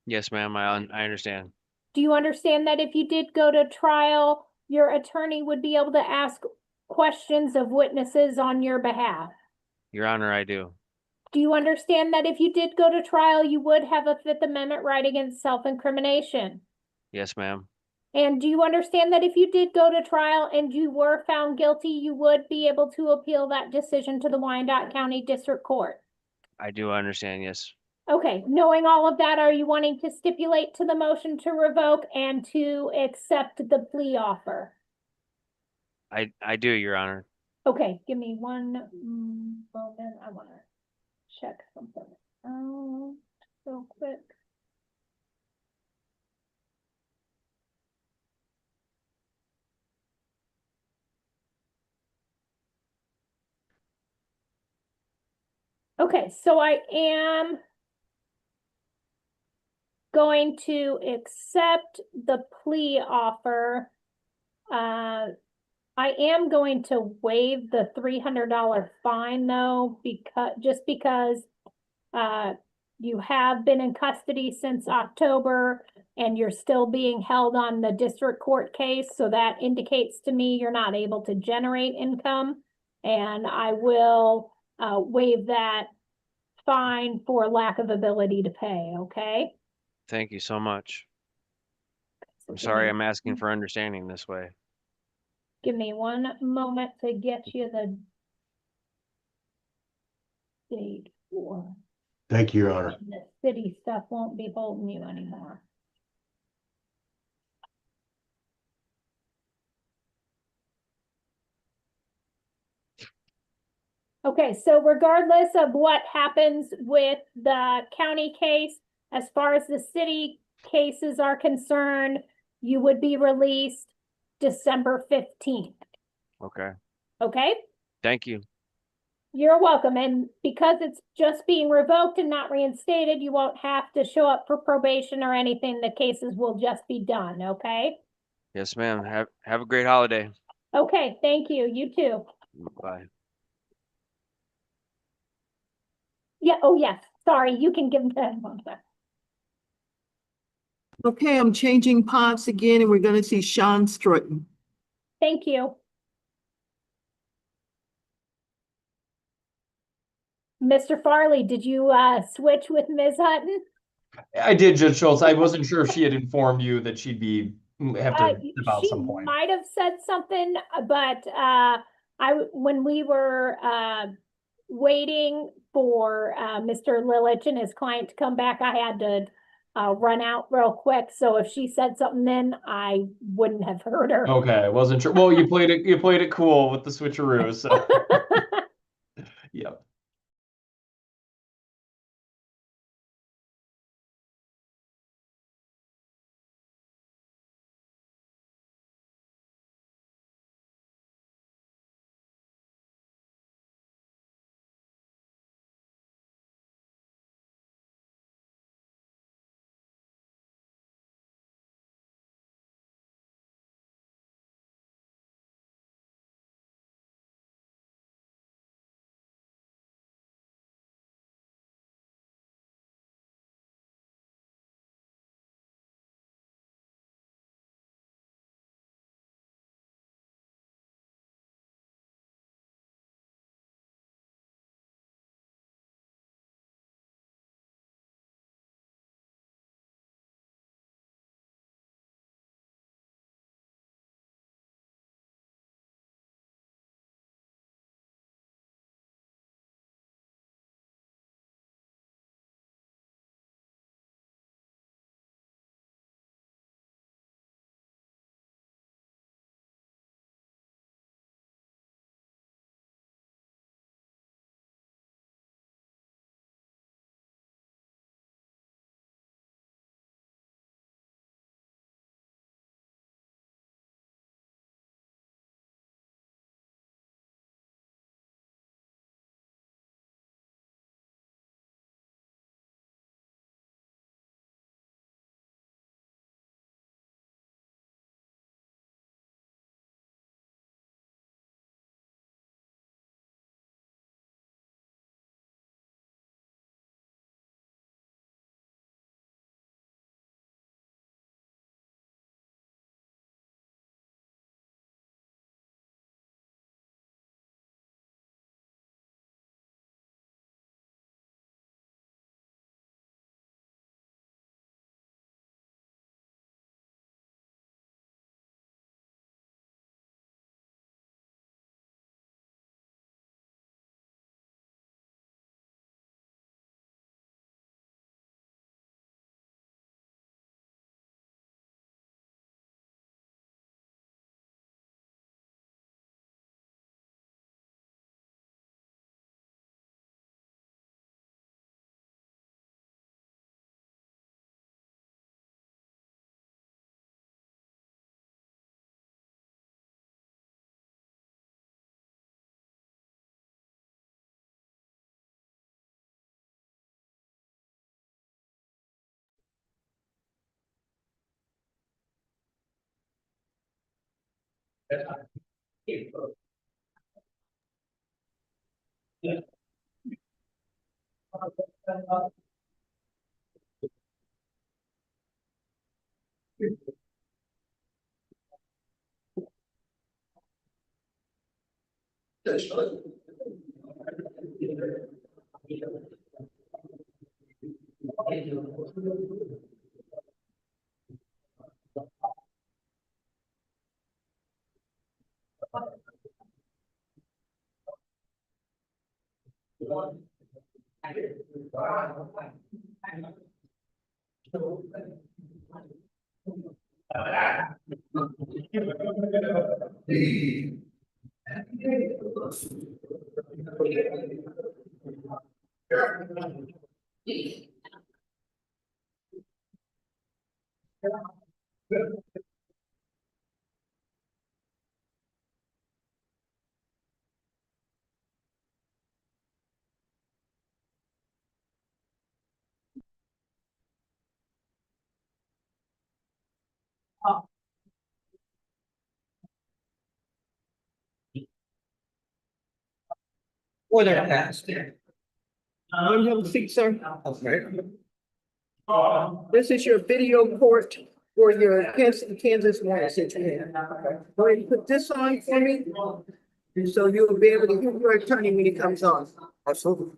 Yes, ma'am, I understand. Do you understand that if you did go to trial, your attorney would be able to ask questions of witnesses on your behalf? Your Honor, I do. Do you understand that if you did go to trial, you would have a Fifth Amendment right against self-incrimination? Yes, ma'am. And do you understand that if you did go to trial and you were found guilty, you would be able to appeal that decision to the Wyandotte County District Court? I do understand, yes. Okay, knowing all of that, are you wanting to stipulate to the motion to revoke and to accept the plea offer? I do, Your Honor. Okay, give me one moment. I want to check something out real quick. Okay, so I am going to accept the plea offer. I am going to waive the $300 fine though, because you have been in custody since October and you're still being held on the district court case. So that indicates to me you're not able to generate income. And I will waive that fine for lack of ability to pay, okay? Thank you so much. So I'm sorry I'm asking for understanding this way. give me one moment to get you the date for. Thank you, Your Honor. The city stuff won't be holding you anymore. Okay, so regardless of what happens with the county case, as far as the city cases are concerned, you would be released December 15th. Okay. Okay? Thank you. You're welcome. And because it's just being revoked and not reinstated, you won't have to show up for probation or anything. The cases will just be done, okay? Yes, ma'am. Have a great holiday. Okay, thank you. You too. Bye. Yeah, oh yes, sorry, you can give that one. Okay, I'm changing pods again and we're gonna see Sean Stratton. Thank you. Mr. Farley, did you switch with Ms. Hutton? I did, Judge Schultz. I wasn't sure if she had informed you that she'd be have to step out at She some point. might have said something, but when we were waiting for Mr. Lilich and his client to come back, I had to run out real quick. So if she said something then, I wouldn't have heard her. Okay, wasn't sure. Well, you played it cool with the switcheroo, so yep. Order passed. You have a seat, sir. This is your video court for your Kansas warrant situation. Go ahead and put this on for me. And so you'll be able to hear your attorney when he comes on. Absolutely.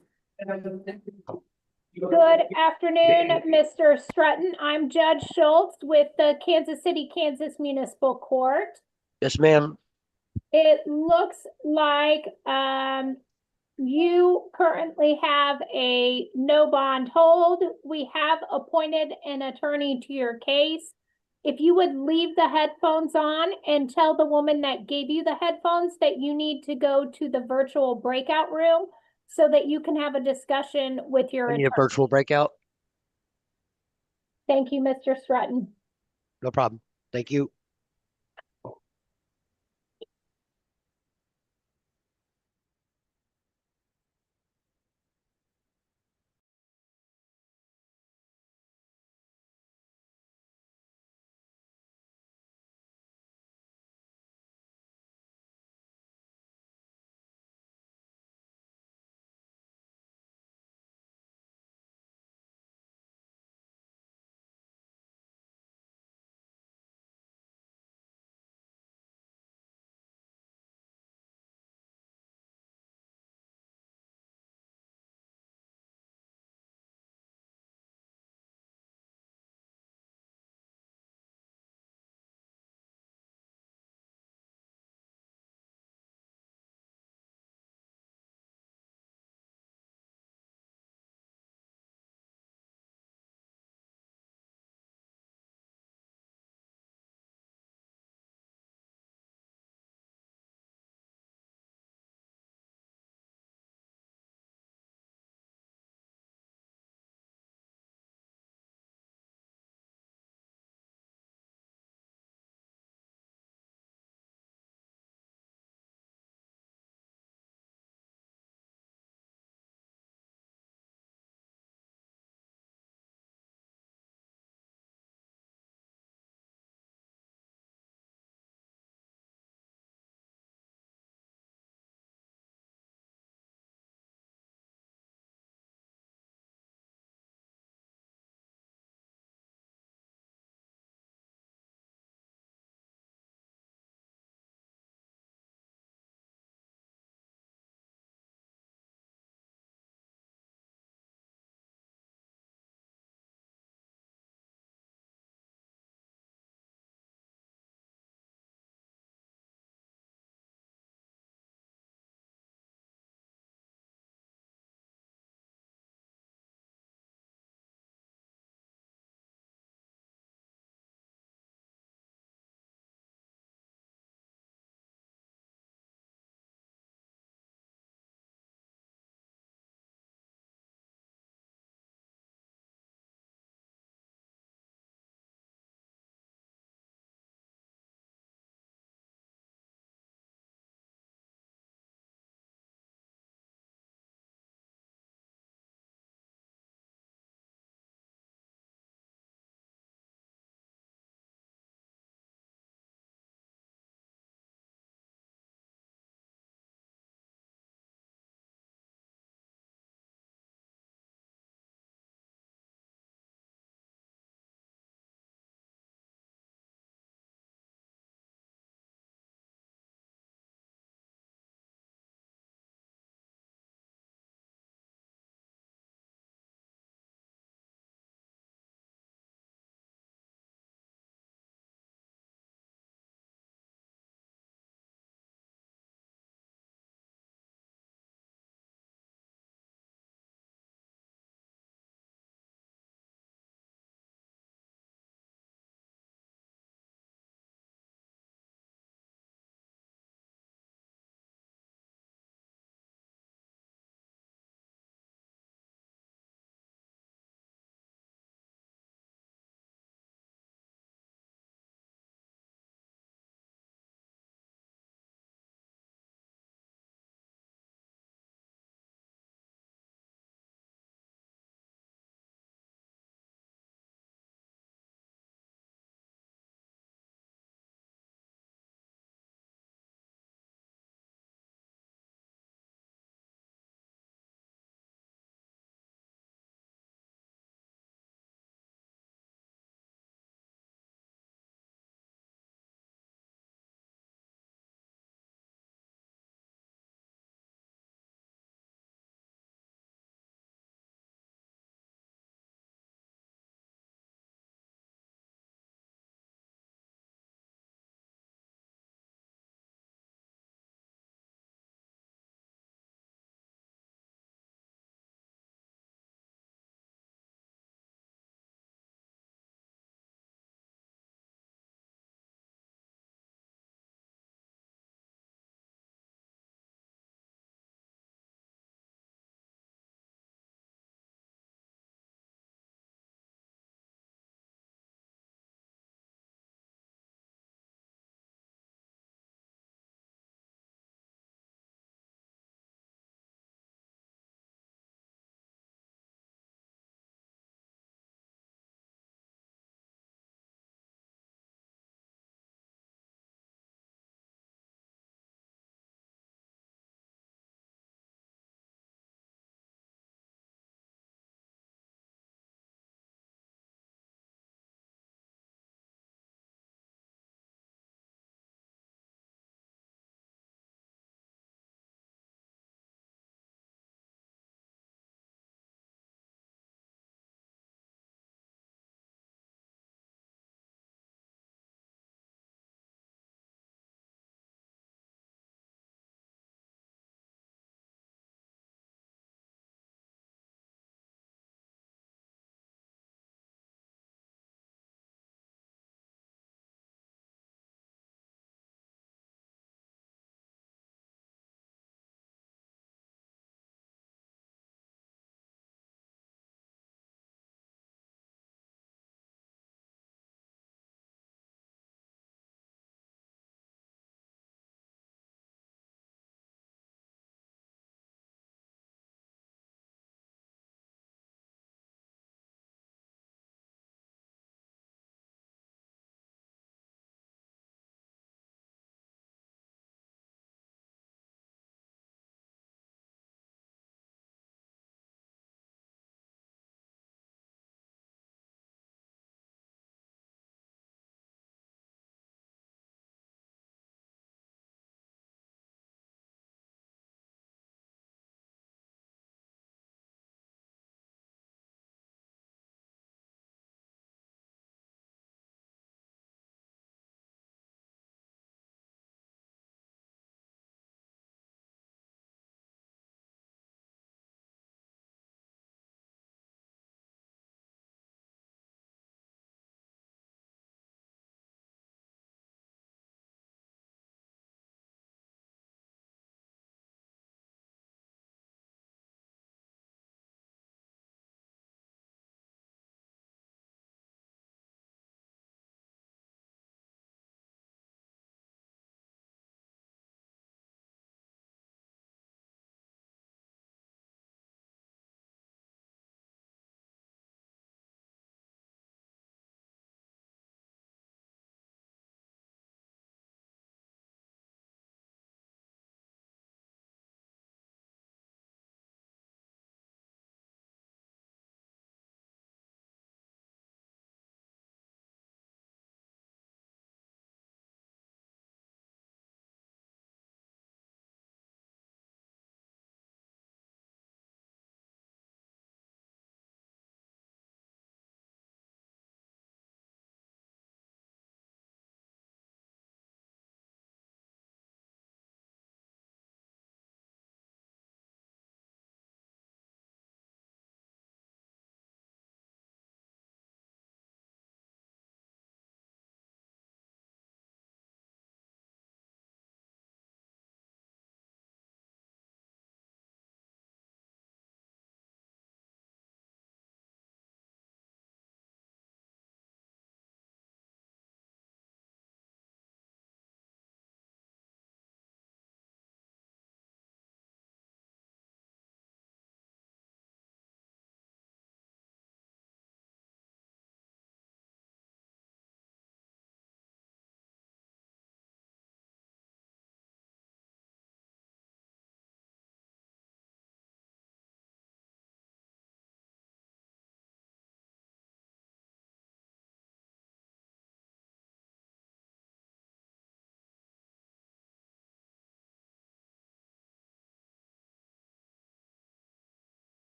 Good afternoon, Mr. Strutton. I'm Judge Schultz with the Kansas City, Kansas Municipal Court. Yes, ma'am. It looks like you currently have a no bond hold. We have appointed an attorney to your case. If you would leave the headphones on and tell the woman that gave you the headphones that you need to go to the virtual breakout room so that you can have a discussion with your I need a attorney. virtual breakout. Thank you, Mr. Strutton. No problem. Thank you.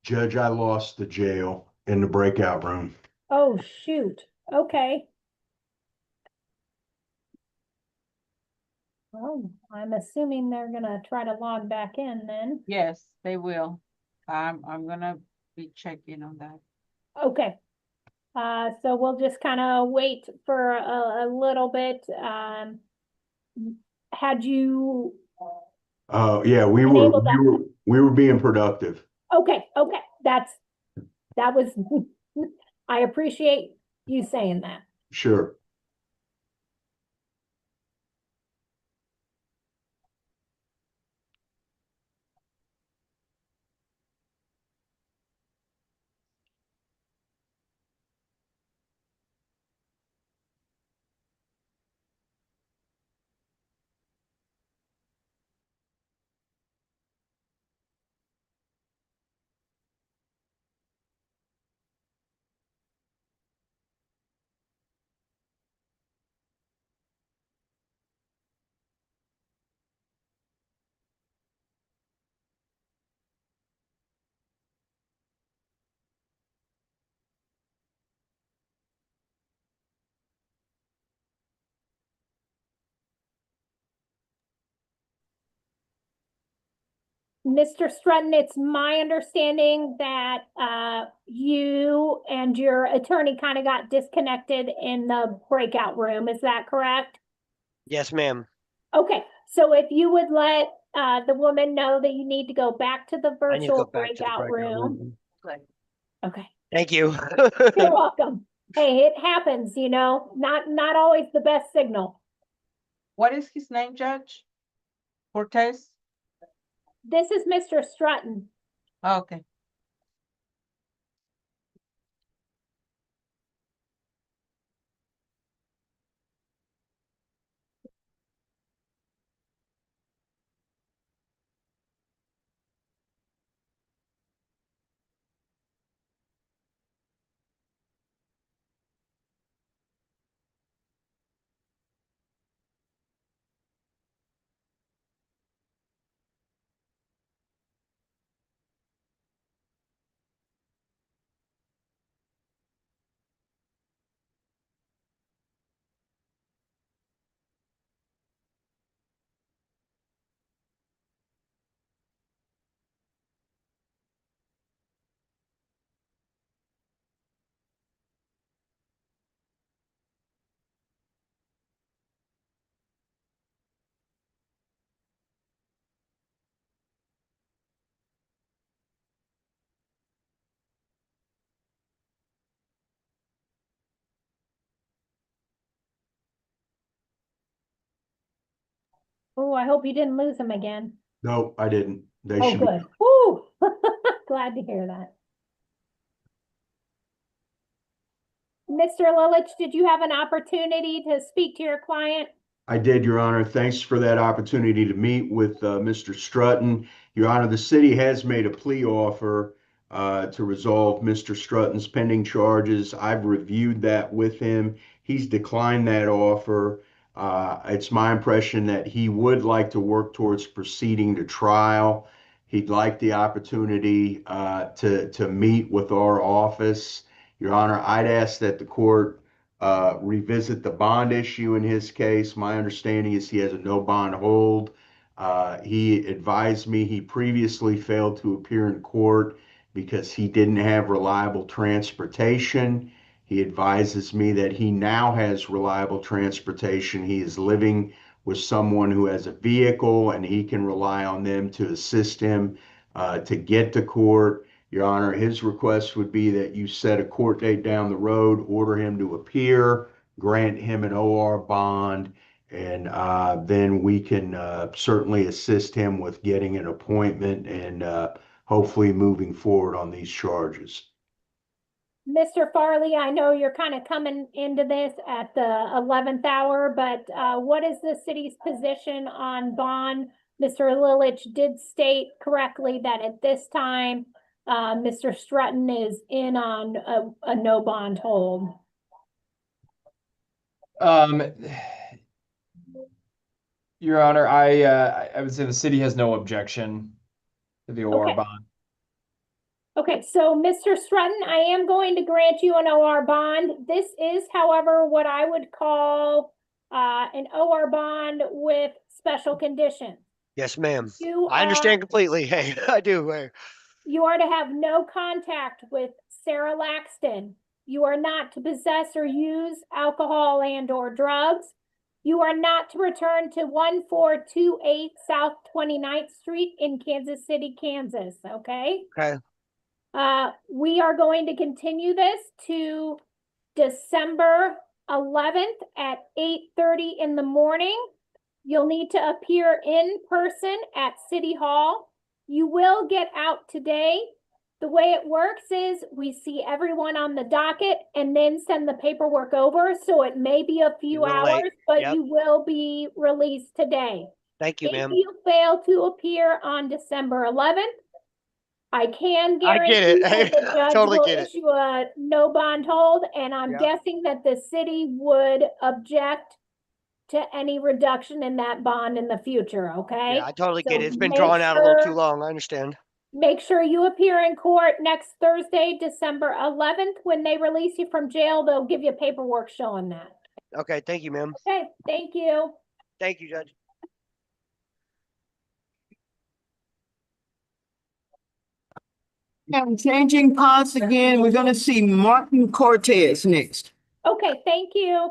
Judge, I lost the jail in the breakout room. Oh, shoot. Okay. Well, I'm assuming they're gonna try to log back in then. Yes, they will. I'm gonna be checking on that. Okay. So we'll just kind of wait for a little bit. Had you Yeah, we been were, able to? we were being productive. Okay, that was, I appreciate you saying that. Sure. Mr. Strutton, it's my understanding that you and your attorney kind of got disconnected in the breakout room. Is that correct? Yes, ma'am. Okay, so if you would let the woman know that you need to go back to the I need to go virtual back to the breakout breakout room. room. Okay, Thank you. you're welcome. Hey, it happens, you know, not always the best signal. What is his name, Judge? Cortez? This is Mr. Strutton. Okay. Oh, I hope you didn't lose him again. No, I didn't. They Oh, should be. good. Woo! Glad to hear that. Mr. Lilich, did you have an opportunity to speak to your client? I did, Your Honor. Thanks for that opportunity to meet with Mr. Strutton. Your Honor, the city has made a plea offer to resolve Mr. Strutton's pending charges. I've reviewed that with him. He's declined that offer. It's my impression that he would like to work towards proceeding to trial. He'd like the opportunity to meet with our office. Your Honor, I'd ask that the court revisit the bond issue in his case. My understanding is he has a no bond hold. He advised me he previously failed to appear in court because he didn't have reliable transportation. He advises me that he now has reliable transportation. He is living with someone who has a vehicle and he can rely on them to assist him to get to court. Your Honor, his request would be that you set a court date down the road, order him to appear, grant him an OR bond, and then we can certainly assist him with getting an appointment and hopefully moving forward on these charges. Mr. Farley, I know you're kind of coming into this at the 11th hour, but what is the city's position on bond? Mr. Lilich did state correctly that at this time, Mr. Strutton is in on a no bond hold. Your Honor, I would say the city has no objection to the OR Okay. bond. Okay, so Mr. Stratton, I am going to grant you an OR bond. This is, however, what I would call an OR bond with special conditions. Yes, ma'am. You I are, understand completely. Hey, I do. Hey. you are to have no contact with Sarah Laxton. You are not to possess or use alcohol and or drugs. You are not to return to 1428 South 29th Street in Kansas City, Kansas, okay? Okay. We are going to continue this to December 11th at 8:30 in the morning. You'll need to appear in person at City Hall. You will get out today. The way it works is we see everyone on the docket and then send the paperwork over. So it may be a few little hours, late. but Yep. you will be released today. Thank you, If ma'am. you fail to appear on December 11th, I can I get it. guarantee that the judge Totally will get it. issue a no bond hold, and I'm Yep. guessing that the city would object to any reduction in that bond in the future, okay? Yeah, I totally get So it. It's been make drawn out a little too sure- long. I understand. Make sure you appear in court next Thursday, December 11th. When they release you from jail, they'll give you paperwork showing that. Okay, thank you, ma'am. Okay, thank you. Thank you, Judge. Now, changing paths again, we're gonna see Martin Cortez next. Okay, thank you.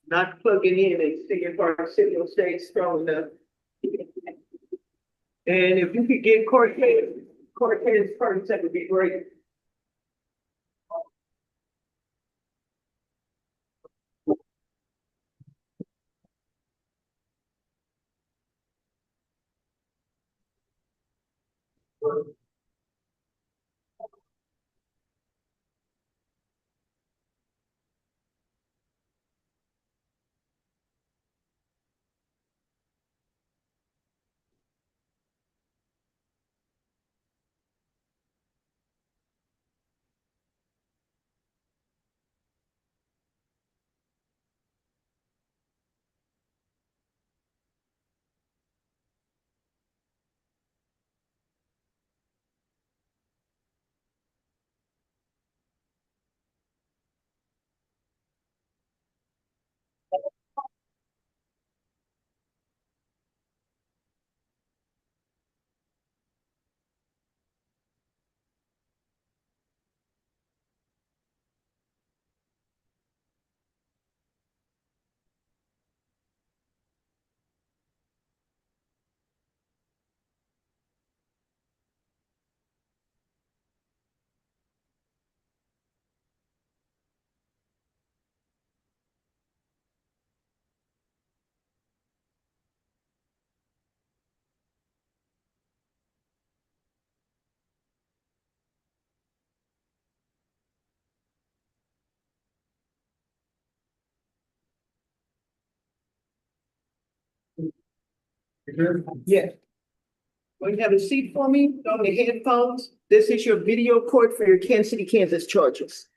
not plugging in and seeing if our signal stays strong enough. And if you could get Cortez first, that would be great. Yeah. Will you have a seat for me on the headphones? This is your video court for your Kansas City, Kansas charges.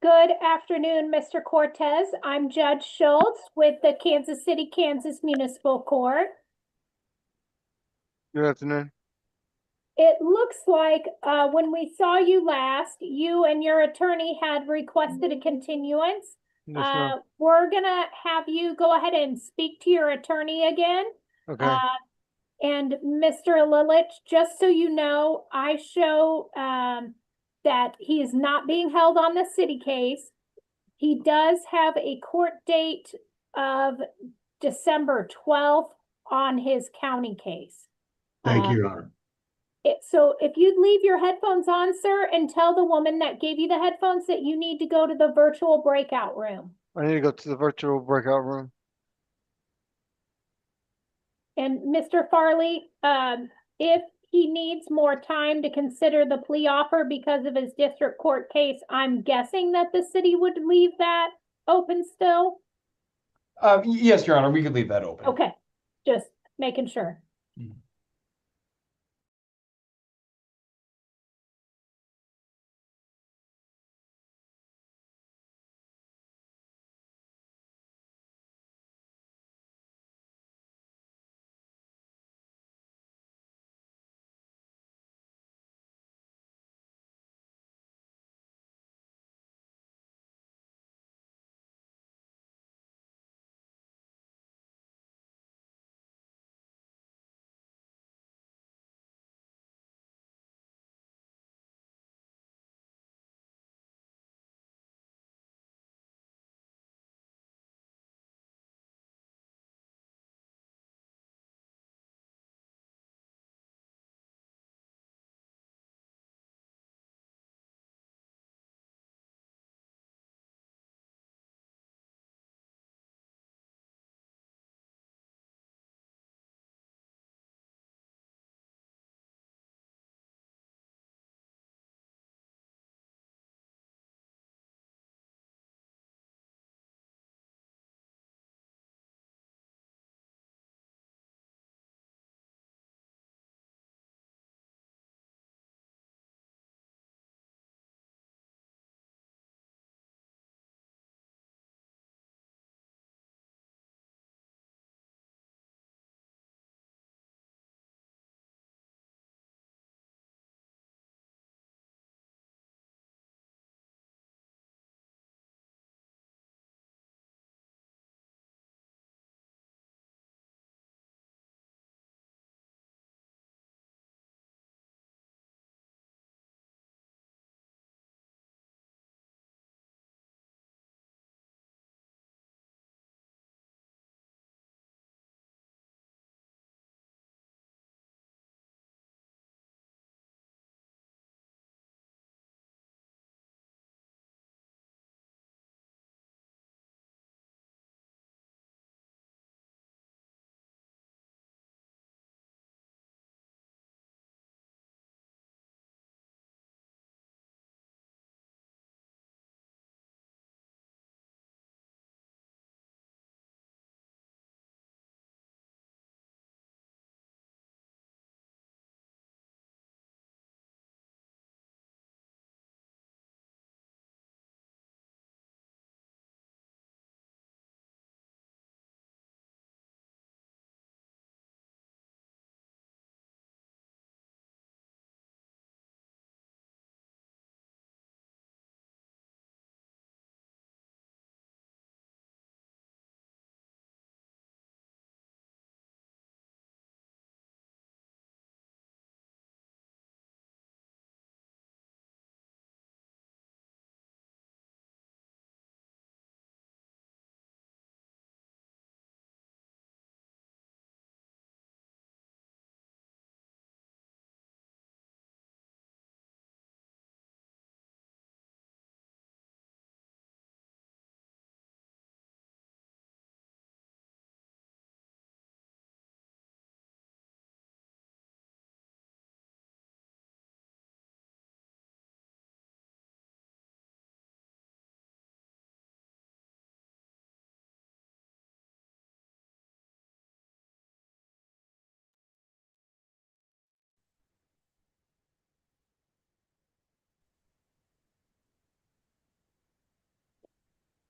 Good afternoon, Mr. Cortez. I'm Judge Schultz with the Kansas City, Kansas Municipal Court. Good afternoon. It looks like when we saw you last, you and your attorney had requested a continuance. Yes, ma'am. We're gonna have you go ahead and speak to your attorney again. Okay. And Mr. Lilich, just so you know, I show that he is not being held on the city case. He does have a court date of December 12th on his county case. Thank you, Your Honor. So if you'd leave your headphones on, sir, and tell the woman that gave you the headphones that you need to go to the virtual breakout room. I need to go to the virtual breakout room. And Mr. Farley, if he needs more time to consider the plea offer because of his district court case, I'm guessing that the city would leave that open still? Yes, Your Honor, we could leave that open. Okay, just making sure. Mhm.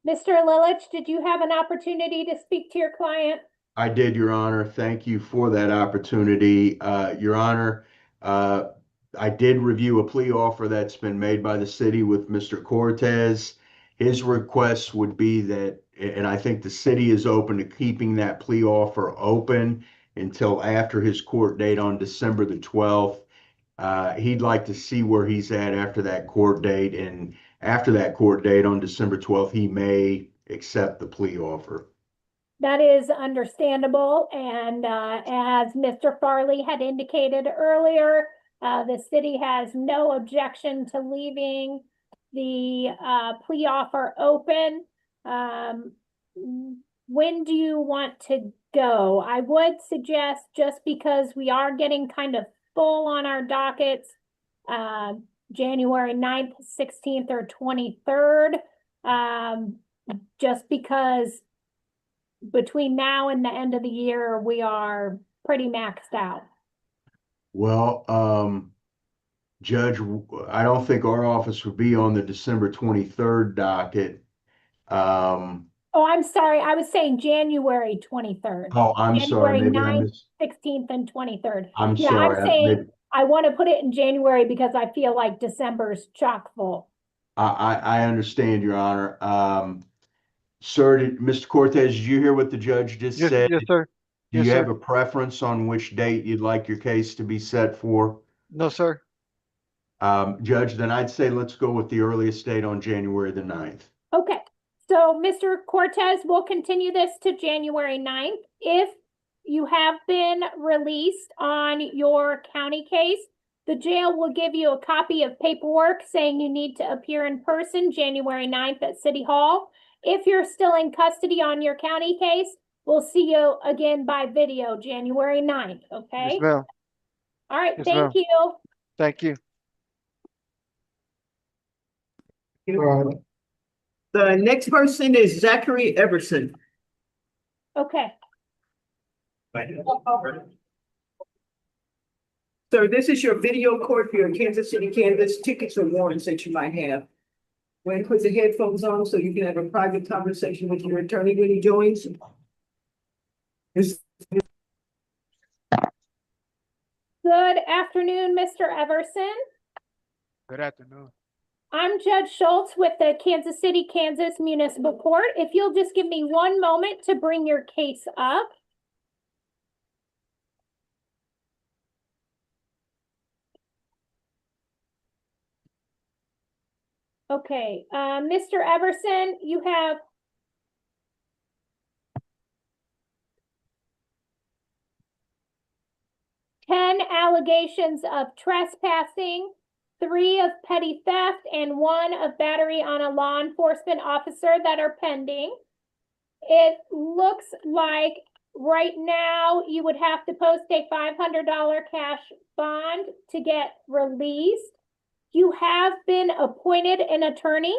Mr. Lilich, did you have an opportunity to speak to your client? I did, Your Honor. Thank you for that opportunity. Your Honor, I did review a plea offer that's been made by the city with Mr. Cortez. His request would be that, and I think the city is open to keeping that plea offer open until after his court date on December the 12th. He'd like to see where he's at after that court date, and after that court date on December 12th, he may accept the plea offer. That is understandable, and as Mr. Farley had indicated earlier, the city has no objection to leaving the plea offer open. When do you want to go? I would suggest, just because we are getting kind of full on our dockets, January 9th, 16th, or 23rd, just because between now and the end of the year, we are pretty maxed out. Well, Judge, I don't think our office would be on the December 23rd docket. Oh, I'm sorry. I was saying January 23rd. Oh, I'm sorry. January Maybe I 9th, missed. 16th, and 23rd. I'm Yeah, sorry. I'm saying I want to put it in January because I feel like December's chock full. I understand, Your Honor. Sir, Mr. Cortez, did you hear what the judge just said? Yes, sir. Do Yes, you have sir. a preference on which date you'd like your case to be set for? No, sir. Judge, then I'd say let's go with the earliest date on January the 9th. Okay, so Mr. Cortez, we'll continue this to January 9th. If you have been released on your county case, the jail will give you a copy of paperwork saying you need to appear in person January 9th at City Hall. If you're still in custody on your county case, we'll see you again by video January 9th, okay? Yes, ma'am. All right, Yes, thank ma'am. you. Thank you. The next person is Zachary Everson. Okay. Sir, this is your video court for your Kansas City, Kansas tickets or warrants that you might have. Go ahead and put the headphones on so you can have a private conversation with your attorney when he joins. Good afternoon, Mr. Everson. Good afternoon. I'm Judge Schultz with the Kansas City, Kansas Municipal Court. If you'll just give me one moment to bring your case up. Okay, Mr. Everson, you have ten allegations of trespassing, 3 of petty theft, and 1 of battery on a law enforcement officer that are pending. It looks like right now you would have to post a $500 cash bond to get released. You have been appointed an attorney.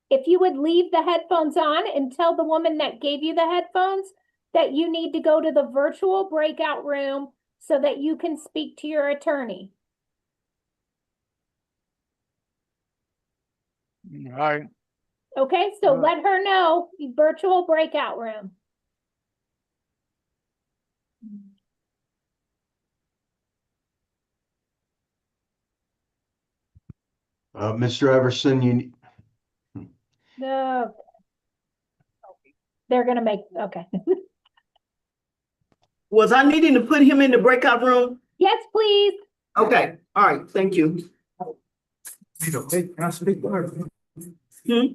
If you would leave the headphones on and tell the woman that gave you the headphones that you need to go to the virtual breakout room so that you can speak to your attorney. All right. Okay, so let her know, the virtual breakout room. Mr. Everson, No. They're gonna make, okay. Was I needing to put him in the breakout room? Yes, please. Okay, all right, thank you. Hey, can I speak to her? Hmm?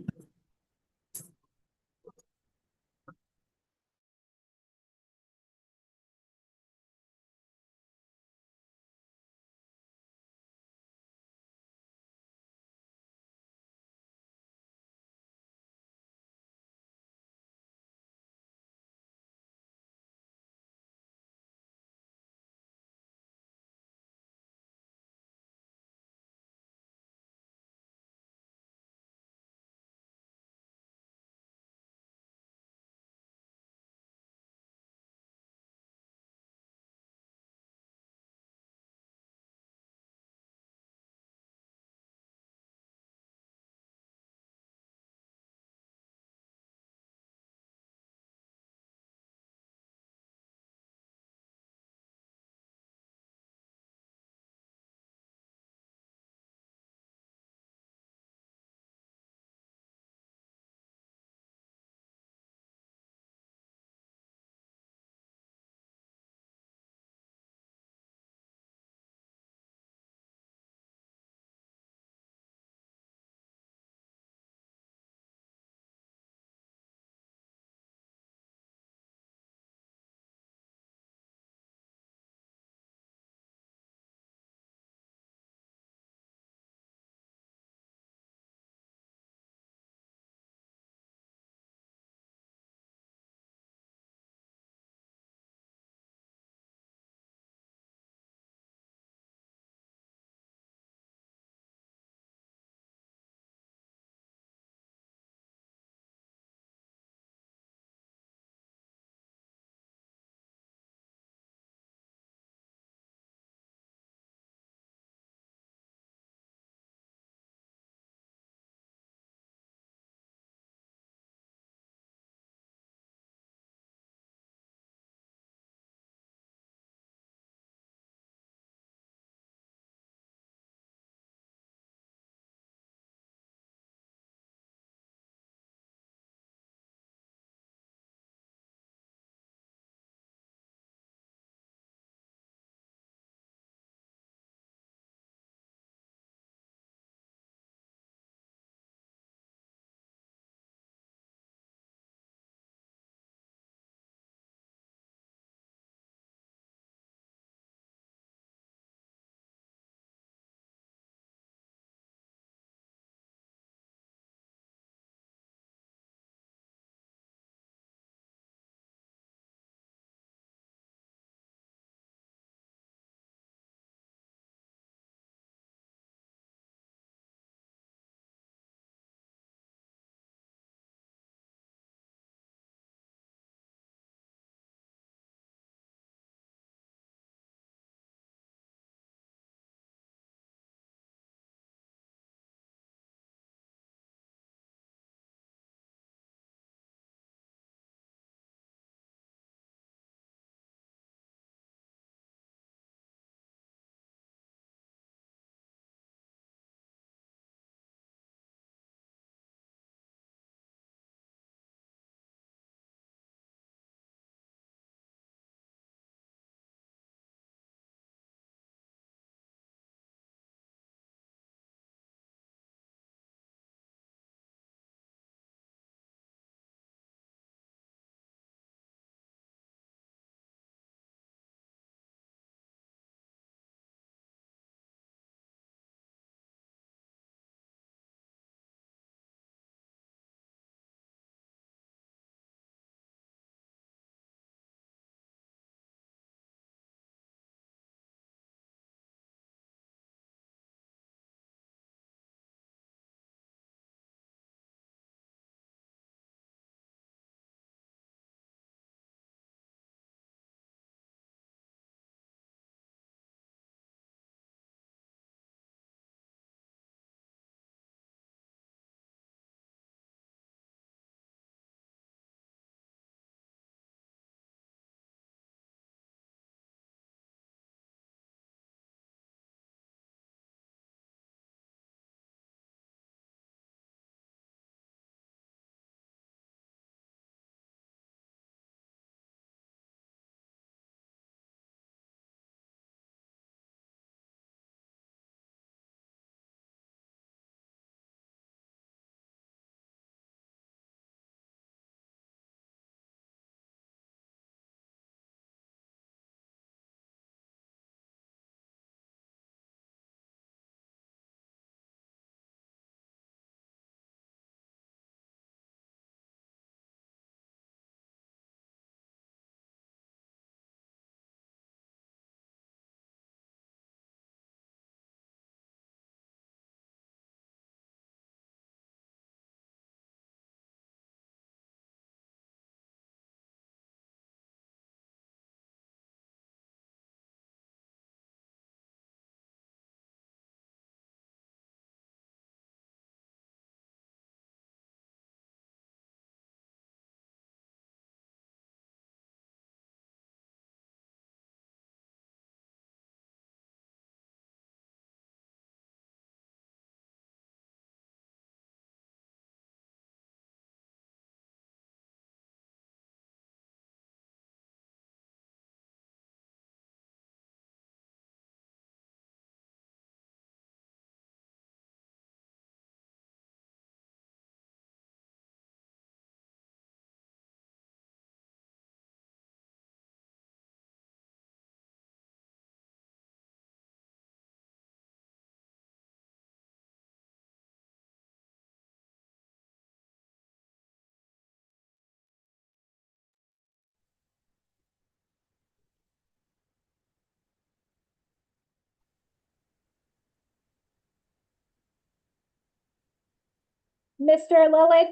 Mr. Lilich,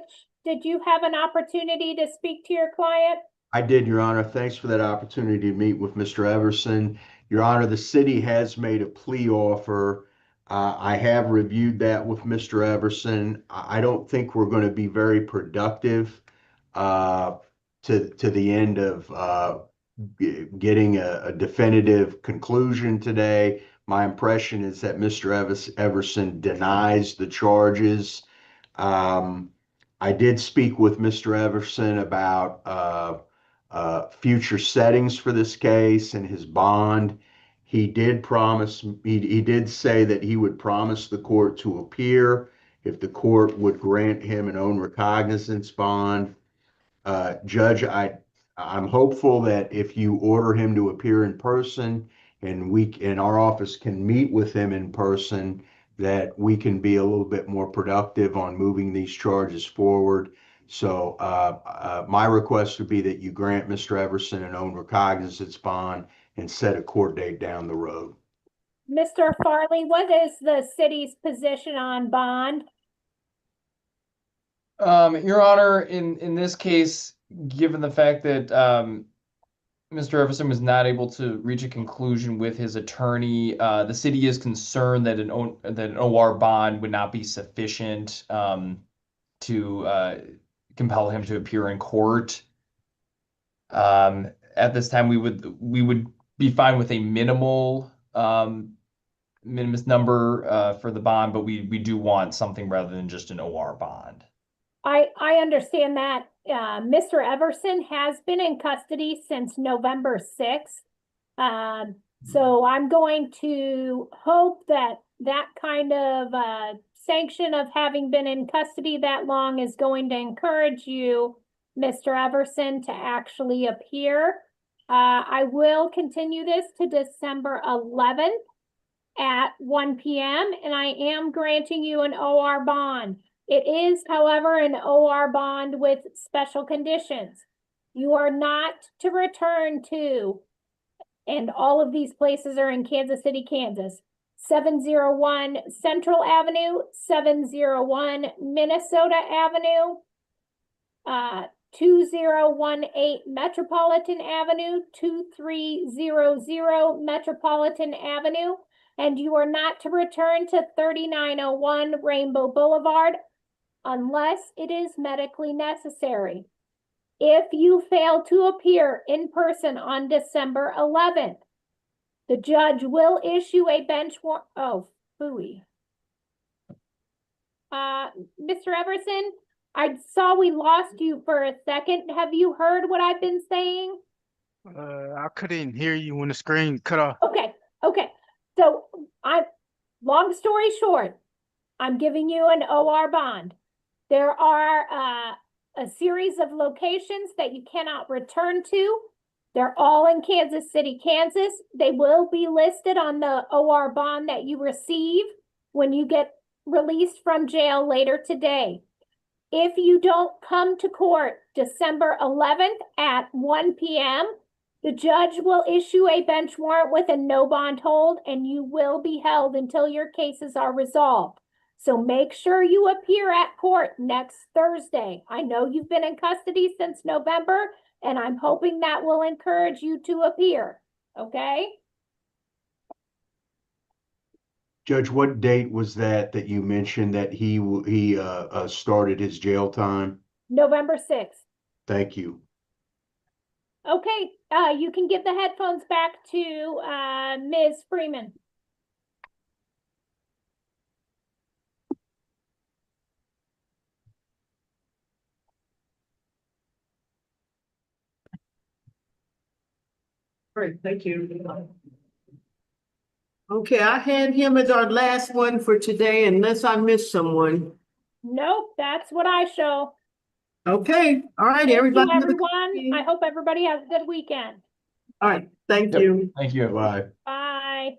did you have an opportunity to speak to your client? I did, Your Honor. Thanks for that opportunity to meet with Mr. Everson. Your Honor, the city has made a plea offer. I have reviewed that with Mr. Everson. I don't think we're going to be very productive to the end of getting a definitive conclusion today. My impression is that Mr. Everson denies the charges. I did speak with Mr. Everson about future settings for this case and his bond. He did promise, he did say that he would promise the court to appear if the court would grant him an own recognizance bond. Judge, I'm hopeful that if you order him to appear in person and our office can meet with him in person, that we can be a little bit more productive on moving these charges forward. So my request would be that you grant Mr. Everson an own recognizance bond and set a court date down the road. Mr. Farley, what is the city's position on bond? Your Honor, in this case, given the fact that Mr. Everson was not able to reach a conclusion with his attorney, the city is concerned that an OR bond would not be sufficient to compel him to appear in court. At this time, we would be fine with a minimal minimus number for the bond, but we do want something rather than just an OR bond. I understand that Mr. Everson has been in custody since November 6th. So I'm going to hope that that kind of sanction of having been in custody that long is going to encourage you, Mr. Everson, to actually appear. I will continue this to December 11th at 1 p.m. and I am granting you an OR bond. It is, however, an OR bond with special conditions. You are not to return to, and all of these places are in Kansas City, Kansas, 701 Central Avenue, 701 Minnesota Avenue, 2018 Metropolitan Avenue, 2300 Metropolitan Avenue, and you are not to return to 3901 Rainbow Boulevard unless it is medically necessary. If you fail to appear in person on December 11th, the judge will issue a bench warrant. Oh, phooey. Mr. Everson, I saw we lost you for a second. Have you heard what I've been saying? I couldn't hear you when the screen cut off. Okay. So long story short, I'm giving you an OR bond. There are a series of locations that you cannot return to. They're all in Kansas City, Kansas. They will be listed on the OR bond that you receive when you get released from jail later today. If you don't come to court December 11th at 1 p.m., the judge will issue a bench warrant with a no bond hold, and you will be held until your cases are resolved. So make sure you appear at court next Thursday. I know you've been in custody since November, and I'm hoping that will encourage you to appear, okay? Judge, what date was that you mentioned that he started his jail time? November 6th. Thank you. Okay, you can give the headphones back to Ms. Freeman. Great, thank you. Okay, I had him as our last one for today unless I missed someone. Nope, that's what I show. Okay, all right, Thank everybody. you, everyone. I hope everybody has a good weekend. All right, thank Yep. you. Thank you. Bye. Bye.